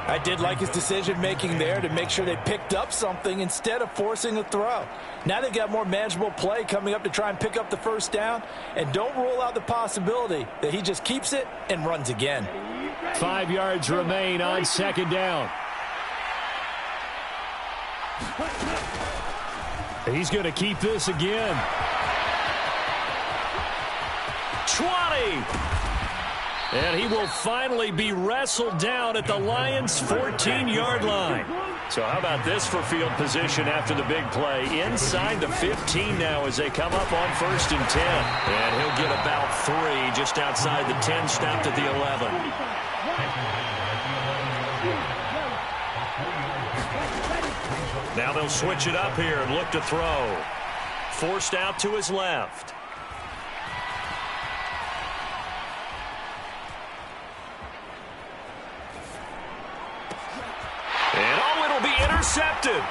I did like his decision-making there to make sure they picked up something instead of forcing a throw. Now they've got more manageable play coming up to try and pick up the 1st down. And don't rule out the possibility that he just keeps it and runs again. 5 yards remain on 2nd down. He's going to keep this again. 20! And he will finally be wrestled down at the Lions' 14-yard line. So how about this for field position after the big play? Inside the 15 now as they come up on 1st and 10. And he'll get about 3 just outside the 10, stopped at the 11. Now they'll switch it up here and look to throw. Forced out to his left. intercepted.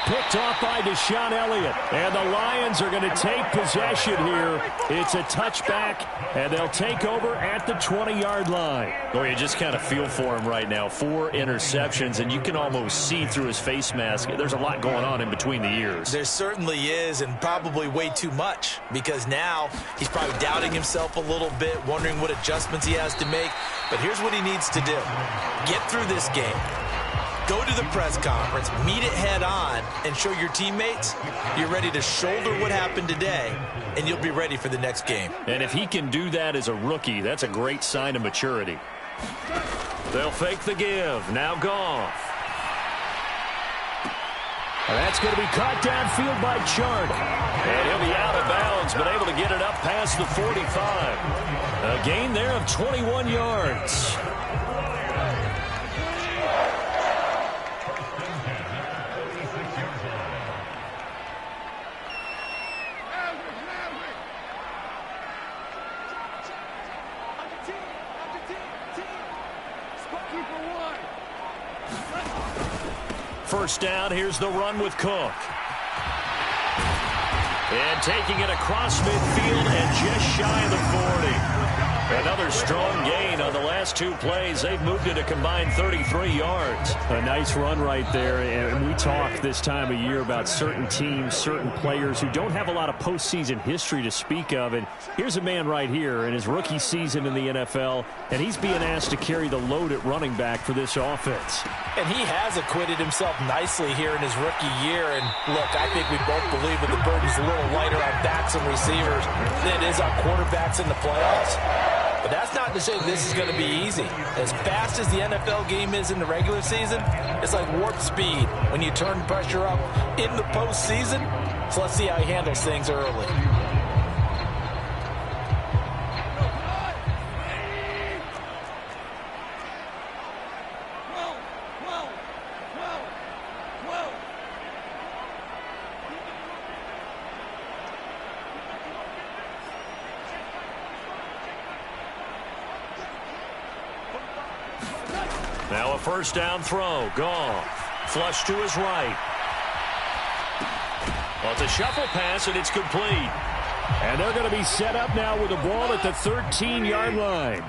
Picked off by Deshaun Elliott. And the Lions are going to take possession here. It's a touchback, and they'll take over at the 20-yard line. Boy, you just kind of feel for him right now. 4 interceptions, and you can almost see through his face mask. There's a lot going on in between the ears. There certainly is, and probably way too much, because now he's probably doubting himself a little bit, wondering what adjustments he has to make. But here's what he needs to do. Get through this game. Go to the press conference, meet it head on, and show your teammates you're ready to shoulder what happened today, and you'll be ready for the next game. And if he can do that as a rookie, that's a great sign of maturity. They'll fake the give. Now Goff. That's going to be caught downfield by Chark. And he'll be out of bounds, but able to get it up past the 45. A gain there of 21 yards. First down, here's the run with Cook. And taking it across midfield and just shy of the 40. Another strong gain on the last 2 plays. They've moved it a combined 33 yards. A nice run right there. And we talk this time of year about certain teams, certain players who don't have a lot of postseason history to speak of. And here's a man right here in his rookie season in the NFL, and he's being asked to carry the load at running back for this offense. And he has acquitted himself nicely here in his rookie year. And look, I think we both believe that the burden's a little lighter on backs and receivers than it is on quarterbacks in the playoffs. But that's not to say this is going to be easy. As fast as the NFL game is in the regular season, it's like warp speed when you turn pressure up in the postseason. So let's see how he handles things early. Now a first down throw. Goff. Flush to his right. Well, it's a shuffle pass, and it's complete. And they're going to be set up now with the ball at the 13-yard line.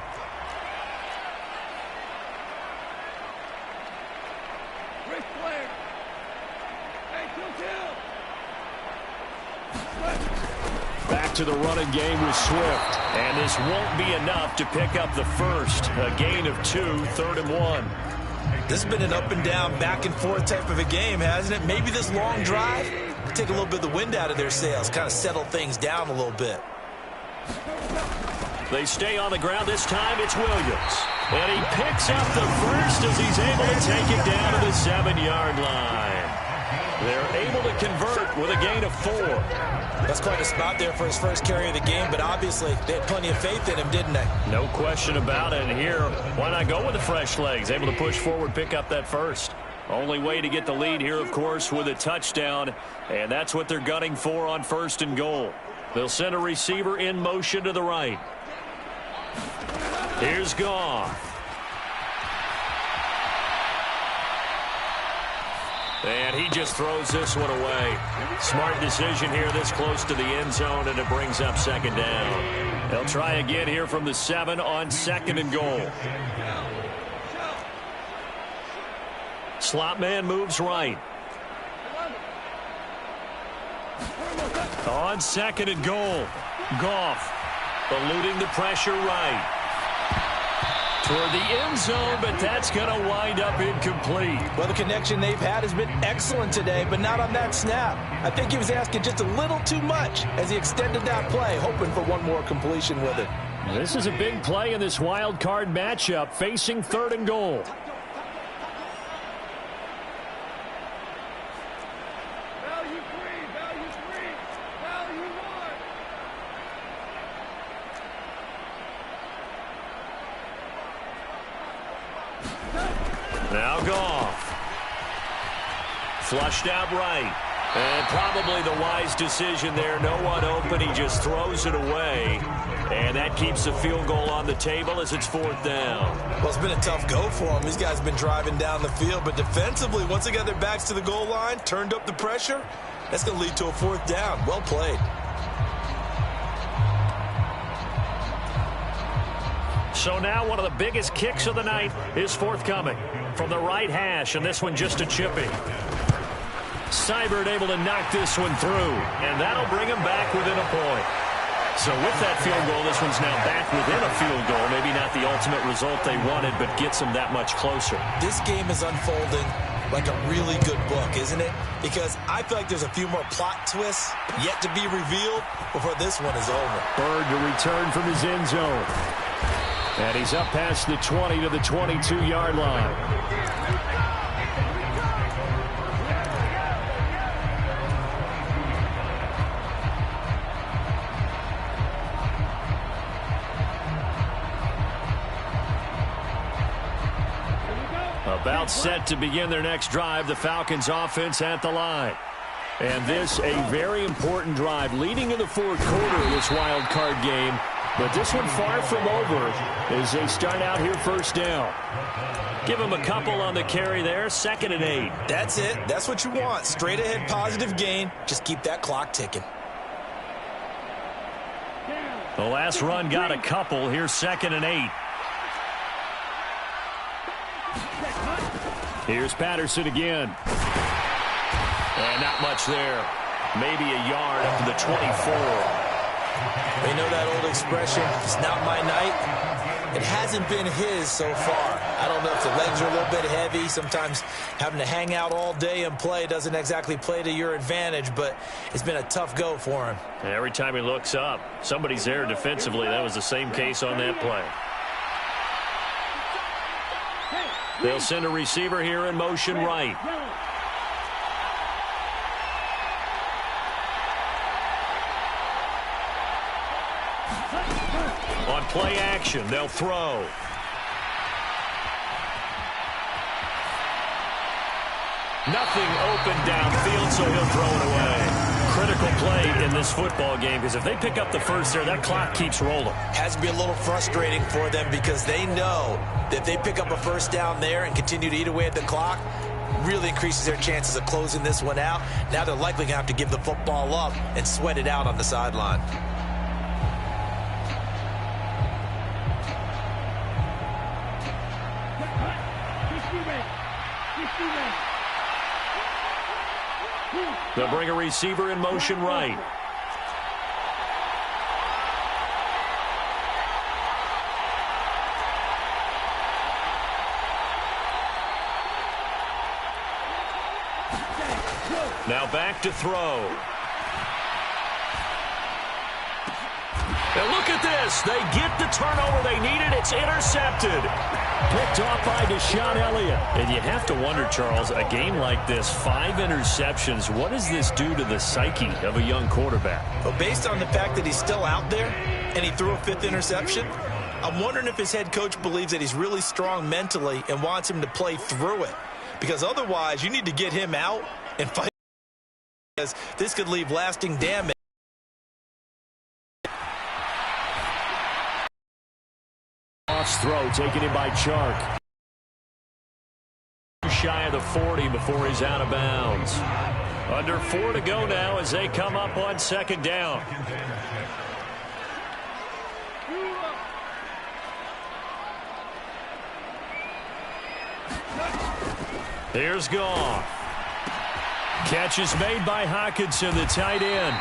Back to the running game with Swift. And this won't be enough to pick up the first. A gain of 2, 3rd and 1. This has been an up and down, back and forth type of a game, hasn't it? Maybe this long drive take a little bit of the wind out of their sails, kind of settle things down a little bit. They stay on the ground. This time it's Williams. And he picks up the first as he's able to take it down to the 7-yard line. They're able to convert with a gain of 4. That's quite a spot there for his first carry of the game, but obviously they had plenty of faith in him, didn't they? No question about it. And here, why not go with the fresh legs? Able to push forward, pick up that first. Only way to get the lead here, of course, with a touchdown. And that's what they're gunning for on 1st and goal. They'll send a receiver in motion to the right. Here's Goff. And he just throws this one away. Smart decision here this close to the end zone, and it brings up 2nd down. They'll try again here from the 7 on 2nd and goal. Slot man moves right. On 2nd and goal. Goff eluding the pressure right. Toward the end zone, but that's going to wind up incomplete. Well, the connection they've had has been excellent today, but not on that snap. I think he was asking just a little too much as he extended that play, hoping for one more completion with it. This is a big play in this wild card matchup, facing 3rd and goal. Now Goff. Flushed out right. And probably the wise decision there. No one open. He just throws it away. And that keeps the field goal on the table as it's 4th down. Well, it's been a tough go for them. These guys have been driving down the field. But defensively, once they got their backs to the goal line, turned up the pressure, that's going to lead to a 4th down. Well played. So now one of the biggest kicks of the night is forthcoming from the right hash, and this one just a chippy. Seibert able to knock this one through, and that'll bring him back within a point. So with that field goal, this one's now back within a field goal. Maybe not the ultimate result they wanted, but gets them that much closer. This game is unfolding like a really good book, isn't it? Because I feel like there's a few more plot twists yet to be revealed before this one is over. Bird to return from his end zone. And he's up past the 20 to the 22-yard line. About set to begin their next drive, the Falcons offense at the line. And this a very important drive leading in the 4th quarter of this wild card game. But this one far from over as they start out here 1st down. Give them a couple on the carry there, 2nd and 8. That's it. That's what you want. Straight ahead positive gain. Just keep that clock ticking. The last run got a couple. Here's 2nd and 8. Here's Patterson again. And not much there. Maybe a yard up to the 24. They know that old expression, it's not my night. It hasn't been his so far. I don't know if the legs are a little bit heavy. Sometimes having to hang out all day and play doesn't exactly play to your advantage, but it's been a tough go for him. And every time he looks up, somebody's there defensively. That was the same case on that play. They'll send a receiver here in motion right. On play action, they'll throw. Nothing open downfield, so he'll throw it away. Critical play in this football game, because if they pick up the first there, that clock keeps rolling. Has to be a little frustrating for them because they know that if they pick up a first down there and continue to eat away at the clock, really increases their chances of closing this one out. Now they're likely going to have to give the football up and sweat it out on the sideline. They'll bring a receiver in motion right. Now back to throw. And look at this. They get the turnover they needed. It's intercepted. Picked off by Deshaun Elliott. And you have to wonder, Charles, a game like this, 5 interceptions, what does this do to the psyche of a young quarterback? Well, based on the fact that he's still out there and he threw a 5th interception, I'm wondering if his head coach believes that he's really strong mentally and wants him to play through it. Because otherwise, you need to get him out and fight. Because this could leave lasting damage. Throw taken in by Chark. Shy of the 40 before he's out of bounds. Under 4 to go now as they come up on 2nd down. Here's Goff. Catch is made by Hockenson, the tight end.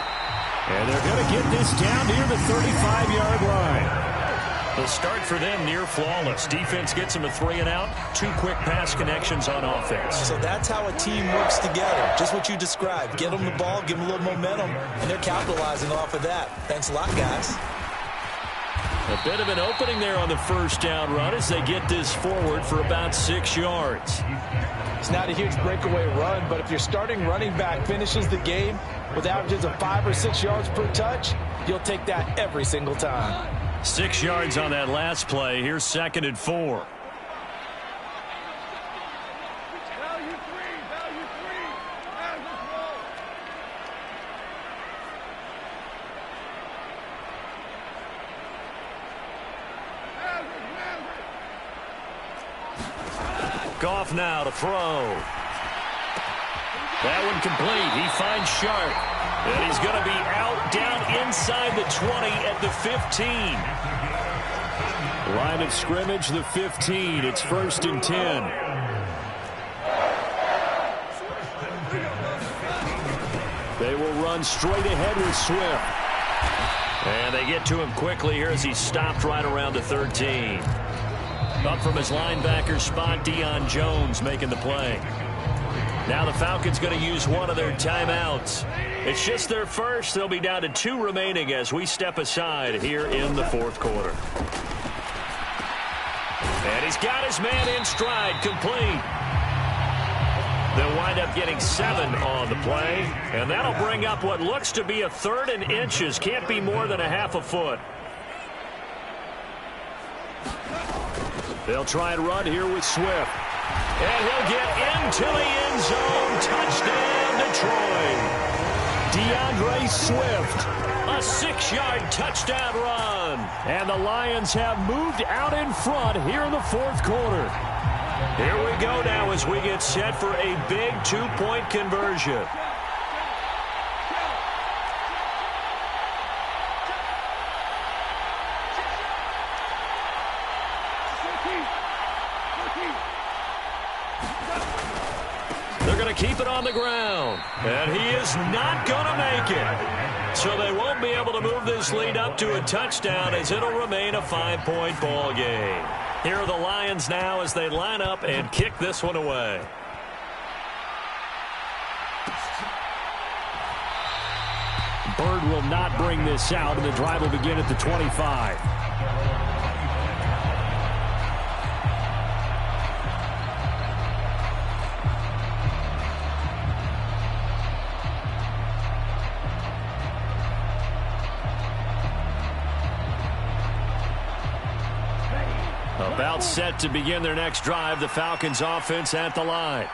And they're going to get this down near the 35-yard line. The start for them near flawless. Defense gets them a 3 and out. 2 quick pass connections on offense. So that's how a team works together. Just what you described. Get them the ball, give them a little momentum, and they're capitalizing off of that. Thanks a lot, guys. A bit of an opening there on the 1st down run as they get this forward for about 6 yards. It's not a huge breakaway run, but if your starting running back finishes the game with averages of 5 or 6 yards per touch, you'll take that every single time. 6 yards on that last play. Here's 2nd and 4. Kick off now to throw. That one complete. He finds Sharp. And he's going to be out down inside the 20 at the 15. Line of scrimmage, the 15. It's 1st and 10. They will run straight ahead with Swift. And they get to him quickly here as he's stopped right around the 13. Up from his linebacker spot, Deion Jones making the play. Now the Falcons going to use one of their timeouts. It's just their first. They'll be down to 2 remaining as we step aside here in the 4th quarter. And he's got his man in stride, complete. They'll wind up getting 7 on the play, and that'll bring up what looks to be a 3rd and inches. Can't be more than a half a foot. They'll try and run here with Swift. And he'll get into the end zone. Touchdown, Detroit. DeAndre Swift, a 6-yard touchdown run. And the Lions have moved out in front here in the 4th quarter. Here we go now as we get set for a big 2-point conversion. They're going to keep it on the ground. And he is not going to make it. So they won't be able to move this lead up to a touchdown as it'll remain a 5-point ball game. Here are the Lions now as they line up and kick this one away. Bird will not bring this out, and the drive will begin at the 25. About set to begin their next drive, the Falcons offense at the line.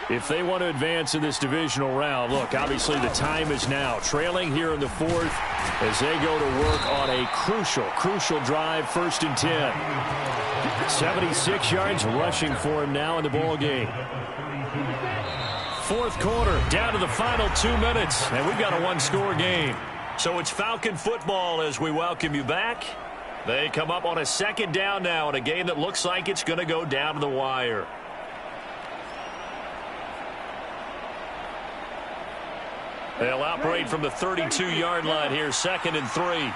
If they want to advance in this divisional round, look, obviously the time is now. Trailing here in the 4th as they go to work on a crucial drive, 1st and 10. 76 yards rushing for him now in the ball game. 4th quarter, down to the final 2 minutes, and we've got a 1-score game. So it's Falcon football as we welcome you back. They come up on a 2nd down now in a game that looks like it's going to go down to the wire. They'll operate from the 32-yard line here, 2nd and 3.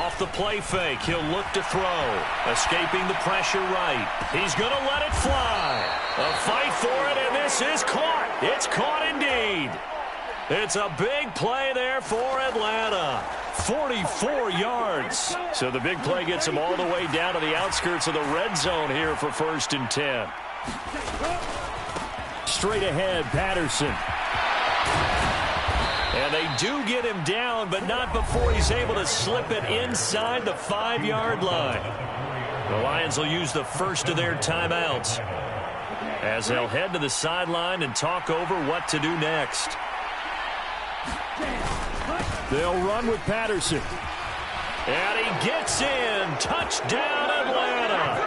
Off the play fake, he'll look to throw. Escaping the pressure right. He's going to let it fly. A fight for it, and this is caught. It's caught indeed. It's a big play there for Atlanta. 44 yards. So the big play gets him all the way down to the outskirts of the red zone here for 1st and 10. Straight ahead, Patterson. And they do get him down, but not before he's able to slip it inside the 5-yard line. The Lions will use the first of their timeouts as they'll head to the sideline and talk over what to do next. They'll run with Patterson. And he gets in. Touchdown, Atlanta.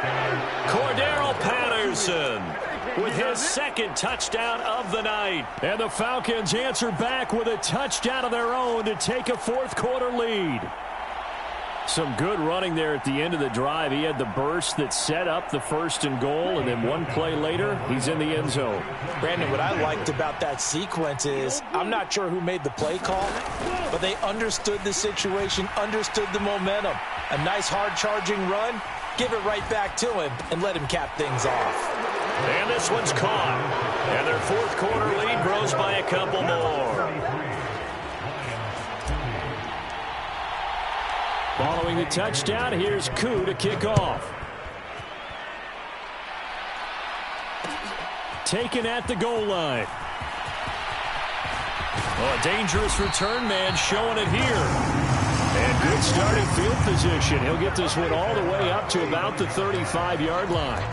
Cordero Patterson with his 2nd touchdown of the night. And the Falcons answer back with a touchdown of their own to take a 4th quarter lead. Some good running there at the end of the drive. He had the burst that set up the 1st and goal, and then one play later, he's in the end zone. Brandon, what I liked about that sequence is I'm not sure who made the play call, but they understood the situation, understood the momentum. A nice hard-charging run, give it right back to him, and let him cap things off. And this one's caught. And their 4th quarter lead grows by a couple more. Following the touchdown, here's Koo to kick off. Taken at the goal line. Oh, a dangerous return man showing it here. And good starting field position. He'll get this one all the way up to about the 35-yard line.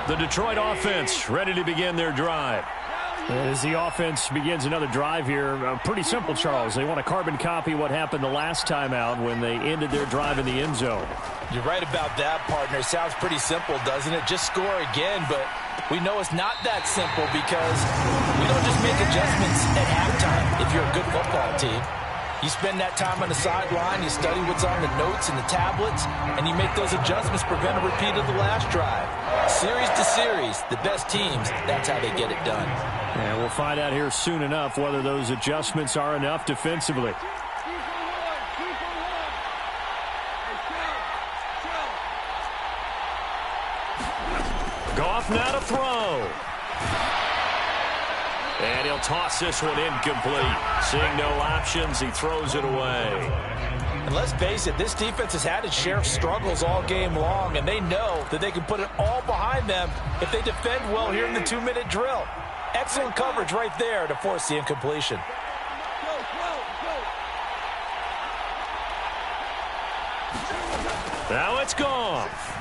The Detroit offense ready to begin their drive. As the offense begins another drive here, pretty simple, Charles. They want to carbon copy what happened the last time out when they ended their drive in the end zone. You're right about that, partner. Sounds pretty simple, doesn't it? Just score again, but we know it's not that simple because we don't just make adjustments at halftime if you're a good football team. You spend that time on the sideline, you study what's on the notes and the tablets, and you make those adjustments, prevent a repeat of the last drive. Series to series, the best teams, that's how they get it done. And we'll find out here soon enough whether those adjustments are enough defensively. Goff now to throw. And he'll toss this one incomplete. Seeing no options, he throws it away. And let's face it, this defense has had its share of struggles all game long, and they know that they can put it all behind them if they defend well here in the 2-minute drill. Excellent coverage right there to force the incompletion. Now it's Goff.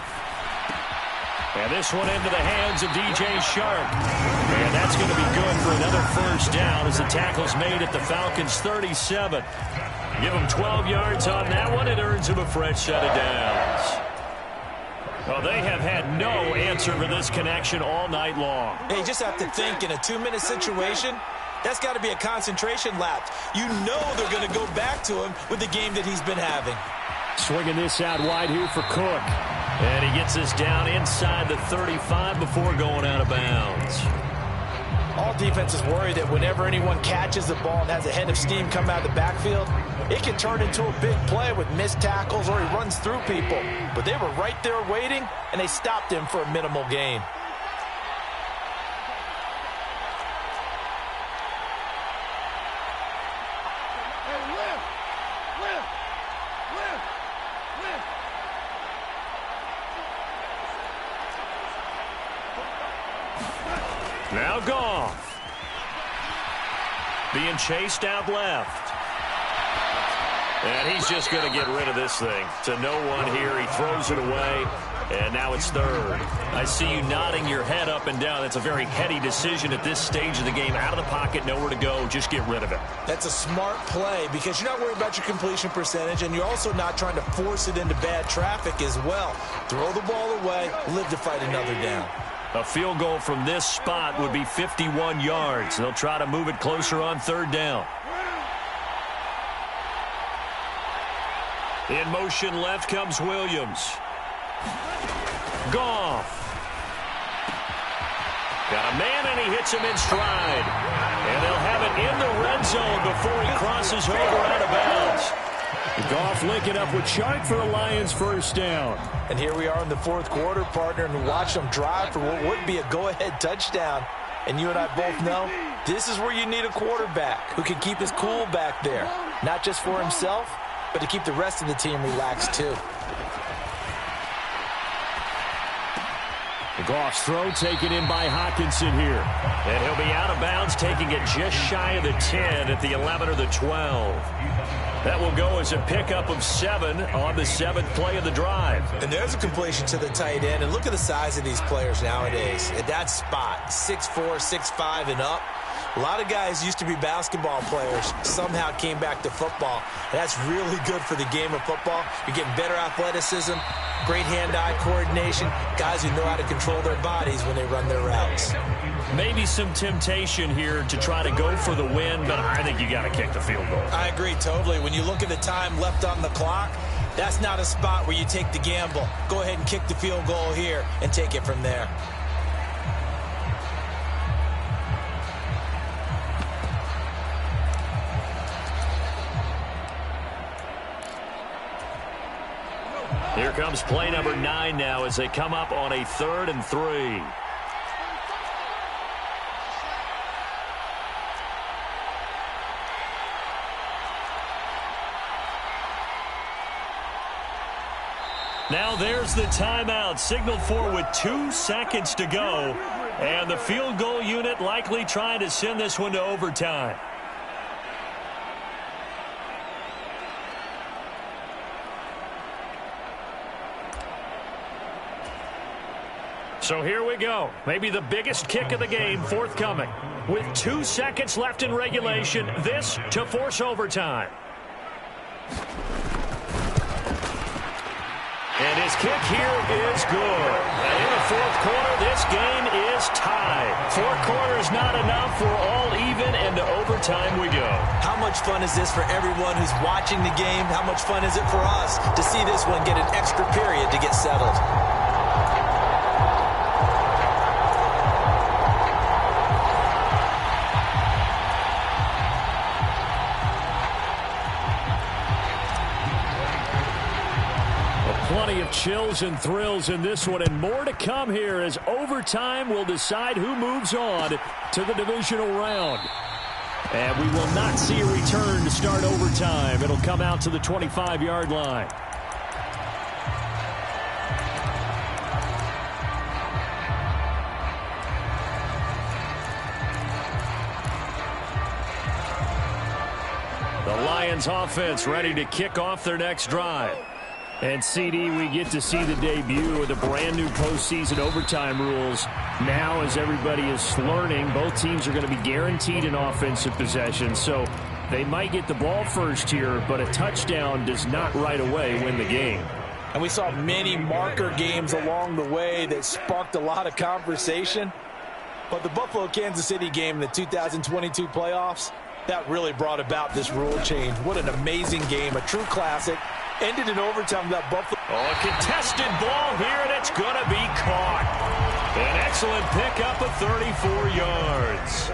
And this one into the hands of DJ Shark. And that's going to be good for another first down as the tackle's made at the Falcons' 37. Give them 12 yards on that one. It earns them a fresh set of downs. Well, they have had no answer for this connection all night long. Hey, you just have to think in a 2-minute situation, that's got to be a concentration lapse. You know they're going to go back to him with the game that he's been having. Swinging this out wide here for Cook. And he gets this down inside the 35 before going out of bounds. All defenses worry that whenever anyone catches the ball and has a head of steam come out of the backfield, it can turn into a big play with missed tackles or he runs through people. But they were right there waiting, and they stopped him for a minimal gain. Now Goff. Being chased out left. And he's just going to get rid of this thing. To no one here. He throws it away. And now it's third. I see you nodding your head up and down. That's a very heady decision at this stage of the game. Out of the pocket, nowhere to go. Just get rid of it. That's a smart play because you're not worried about your completion percentage, and you're also not trying to force it into bad traffic as well. Throw the ball away, live to fight another down. A field goal from this spot would be 51 yards. They'll try to move it closer on third down. In motion left comes Williams. Goff. Got a man, and he hits him in stride. And they'll have it in the red zone before he crosses over out of bounds. Goff linking up with Shark for the Lions' first down. And here we are in the fourth quarter, partner, and watch them drive for what would be a go-ahead touchdown. And you and I both know this is where you need a quarterback who can keep his cool back there. Not just for himself, but to keep the rest of the team relaxed too. Goff's throw taken in by Hockenson here. And he'll be out of bounds, taking it just shy of the 10 at the 11 or the 12. That will go as a pickup of 7 on the 7th play of the drive. And there's a completion to the tight end. And look at the size of these players nowadays. At that spot, 6'4", 6'5", and up. A lot of guys used to be basketball players, somehow came back to football. And that's really good for the game of football. You're getting better athleticism, great hand-eye coordination, guys who know how to control their bodies when they run their routes. Maybe some temptation here to try to go for the win, but I think you got to kick the field goal. I agree totally. When you look at the time left on the clock, that's not a spot where you take the gamble. Go ahead and kick the field goal here and take it from there. Here comes play number 9 now as they come up on a 3rd and 3. Now there's the timeout, signaled for with 2 seconds to go. And the field goal unit likely trying to send this one to overtime. So here we go. Maybe the biggest kick of the game forthcoming. With 2 seconds left in regulation, this to force overtime. And his kick here is good. And in the fourth quarter, this game is tied. 4 quarters not enough. We're all even, and to overtime we go. How much fun is this for everyone who's watching the game? How much fun is it for us to see this one get an extra period to get settled? Plenty of chills and thrills in this one, and more to come here as overtime will decide who moves on to the divisional round. And we will not see a return to start overtime. It'll come out to the 25-yard line. The Lions offense ready to kick off their next drive. And, CD, we get to see the debut of the brand-new postseason overtime rules. Now, as everybody is learning, both teams are going to be guaranteed an offensive possession. So they might get the ball first here, but a touchdown does not right away win the game. And we saw many marker games along the way that sparked a lot of conversation. But the Buffalo-Kansas City game in the 2022 playoffs, that really brought about this rule change. What an amazing game, a true classic. Ended in overtime with that Buffalo. Oh, a contested ball here, and it's going to be caught. An excellent pickup of 34 yards.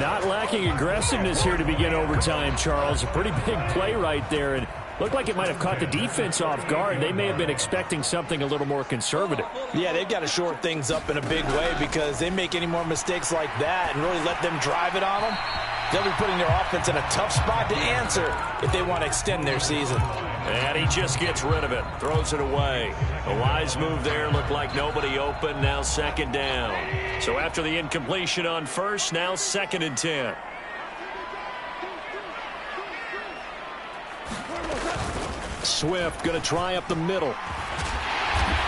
Not lacking aggressiveness here to begin overtime, Charles. A pretty big play right there, and looked like it might have caught the defense off guard. They may have been expecting something a little more conservative. Yeah, they've got to shore things up in a big way because they make any more mistakes like that and really let them drive it on them. They'll be putting their offense in a tough spot to answer if they want to extend their season. And he just gets rid of it, throws it away. A wise move there, looked like nobody open, now second down. So after the incompletion on first, now 2nd and 10. Swift going to try up the middle.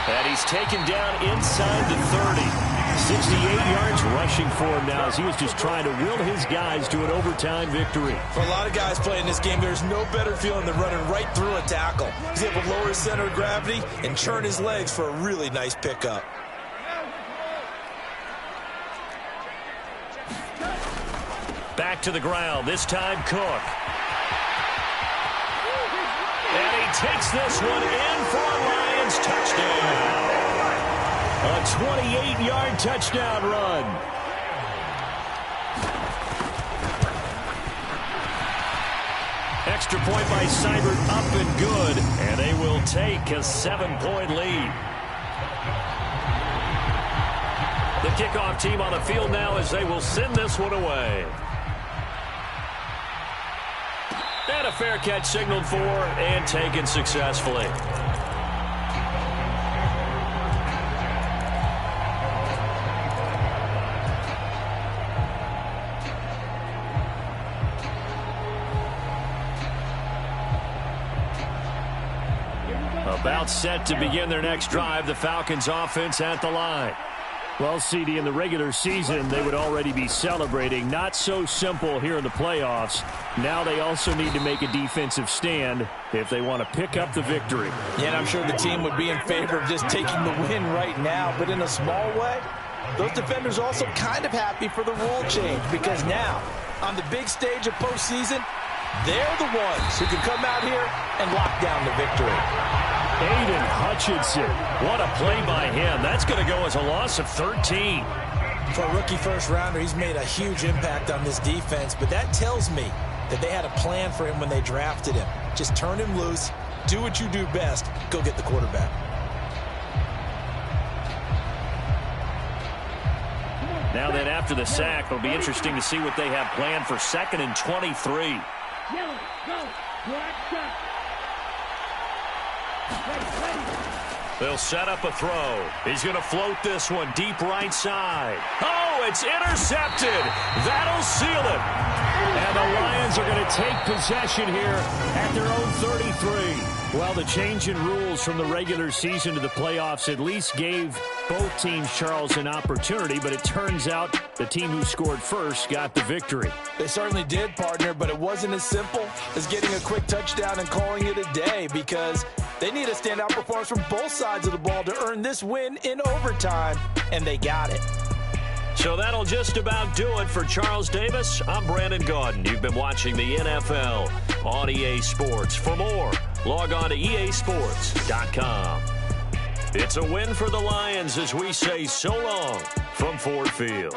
And he's taken down inside the 30. 68 yards rushing for him now as he was just trying to will his guys to an overtime victory. For a lot of guys playing this game, there's no better feeling than running right through a tackle. He's able to lower his center of gravity and churn his legs for a really nice pickup. Back to the ground, this time Cook. And he takes this one in for a Lions touchdown. A 28-yard touchdown run. Extra point by Seibert up and good. And they will take a 7-point lead. The kickoff team on the field now as they will send this one away. And a fair catch signaled for and taken successfully. About set to begin their next drive, the Falcons offense at the line. Well, CD, in the regular season, they would already be celebrating. Not so simple here in the playoffs. Now they also need to make a defensive stand if they want to pick up the victory. Yeah, and I'm sure the team would be in favor of just taking the win right now. But in a small way, those defenders are also kind of happy for the rule change because now, on the big stage of postseason, they're the ones who can come out here and lock down the victory. Aiden Hutchinson, what a play by him. That's going to go as a loss of 13. For a rookie first-rounder, he's made a huge impact on this defense, but that tells me that they had a plan for him when they drafted him. Just turn him loose, do what you do best, go get the quarterback. Now then, after the sack, it'll be interesting to see what they have planned for 2nd and 23. Yellow, go, black, shot. Ready. They'll set up a throw. He's going to float this one deep right side. Oh, it's intercepted. That'll seal it. And the Lions are going to take possession here at their own 33. Well, the change in rules from the regular season to the playoffs at least gave both teams, Charles, an opportunity, but it turns out the team who scored first got the victory. They certainly did, partner, but it wasn't as simple as getting a quick touchdown and calling it a day, because they need a standout performance from both sides of the ball to earn this win in overtime, and they got it. So that'll just about do it for Charles Davis. I'm Brandon Gaudin. You've been watching the NFL on EA Sports. For more, log on to easports.com. It's a win for the Lions as we say so long from Ford Field.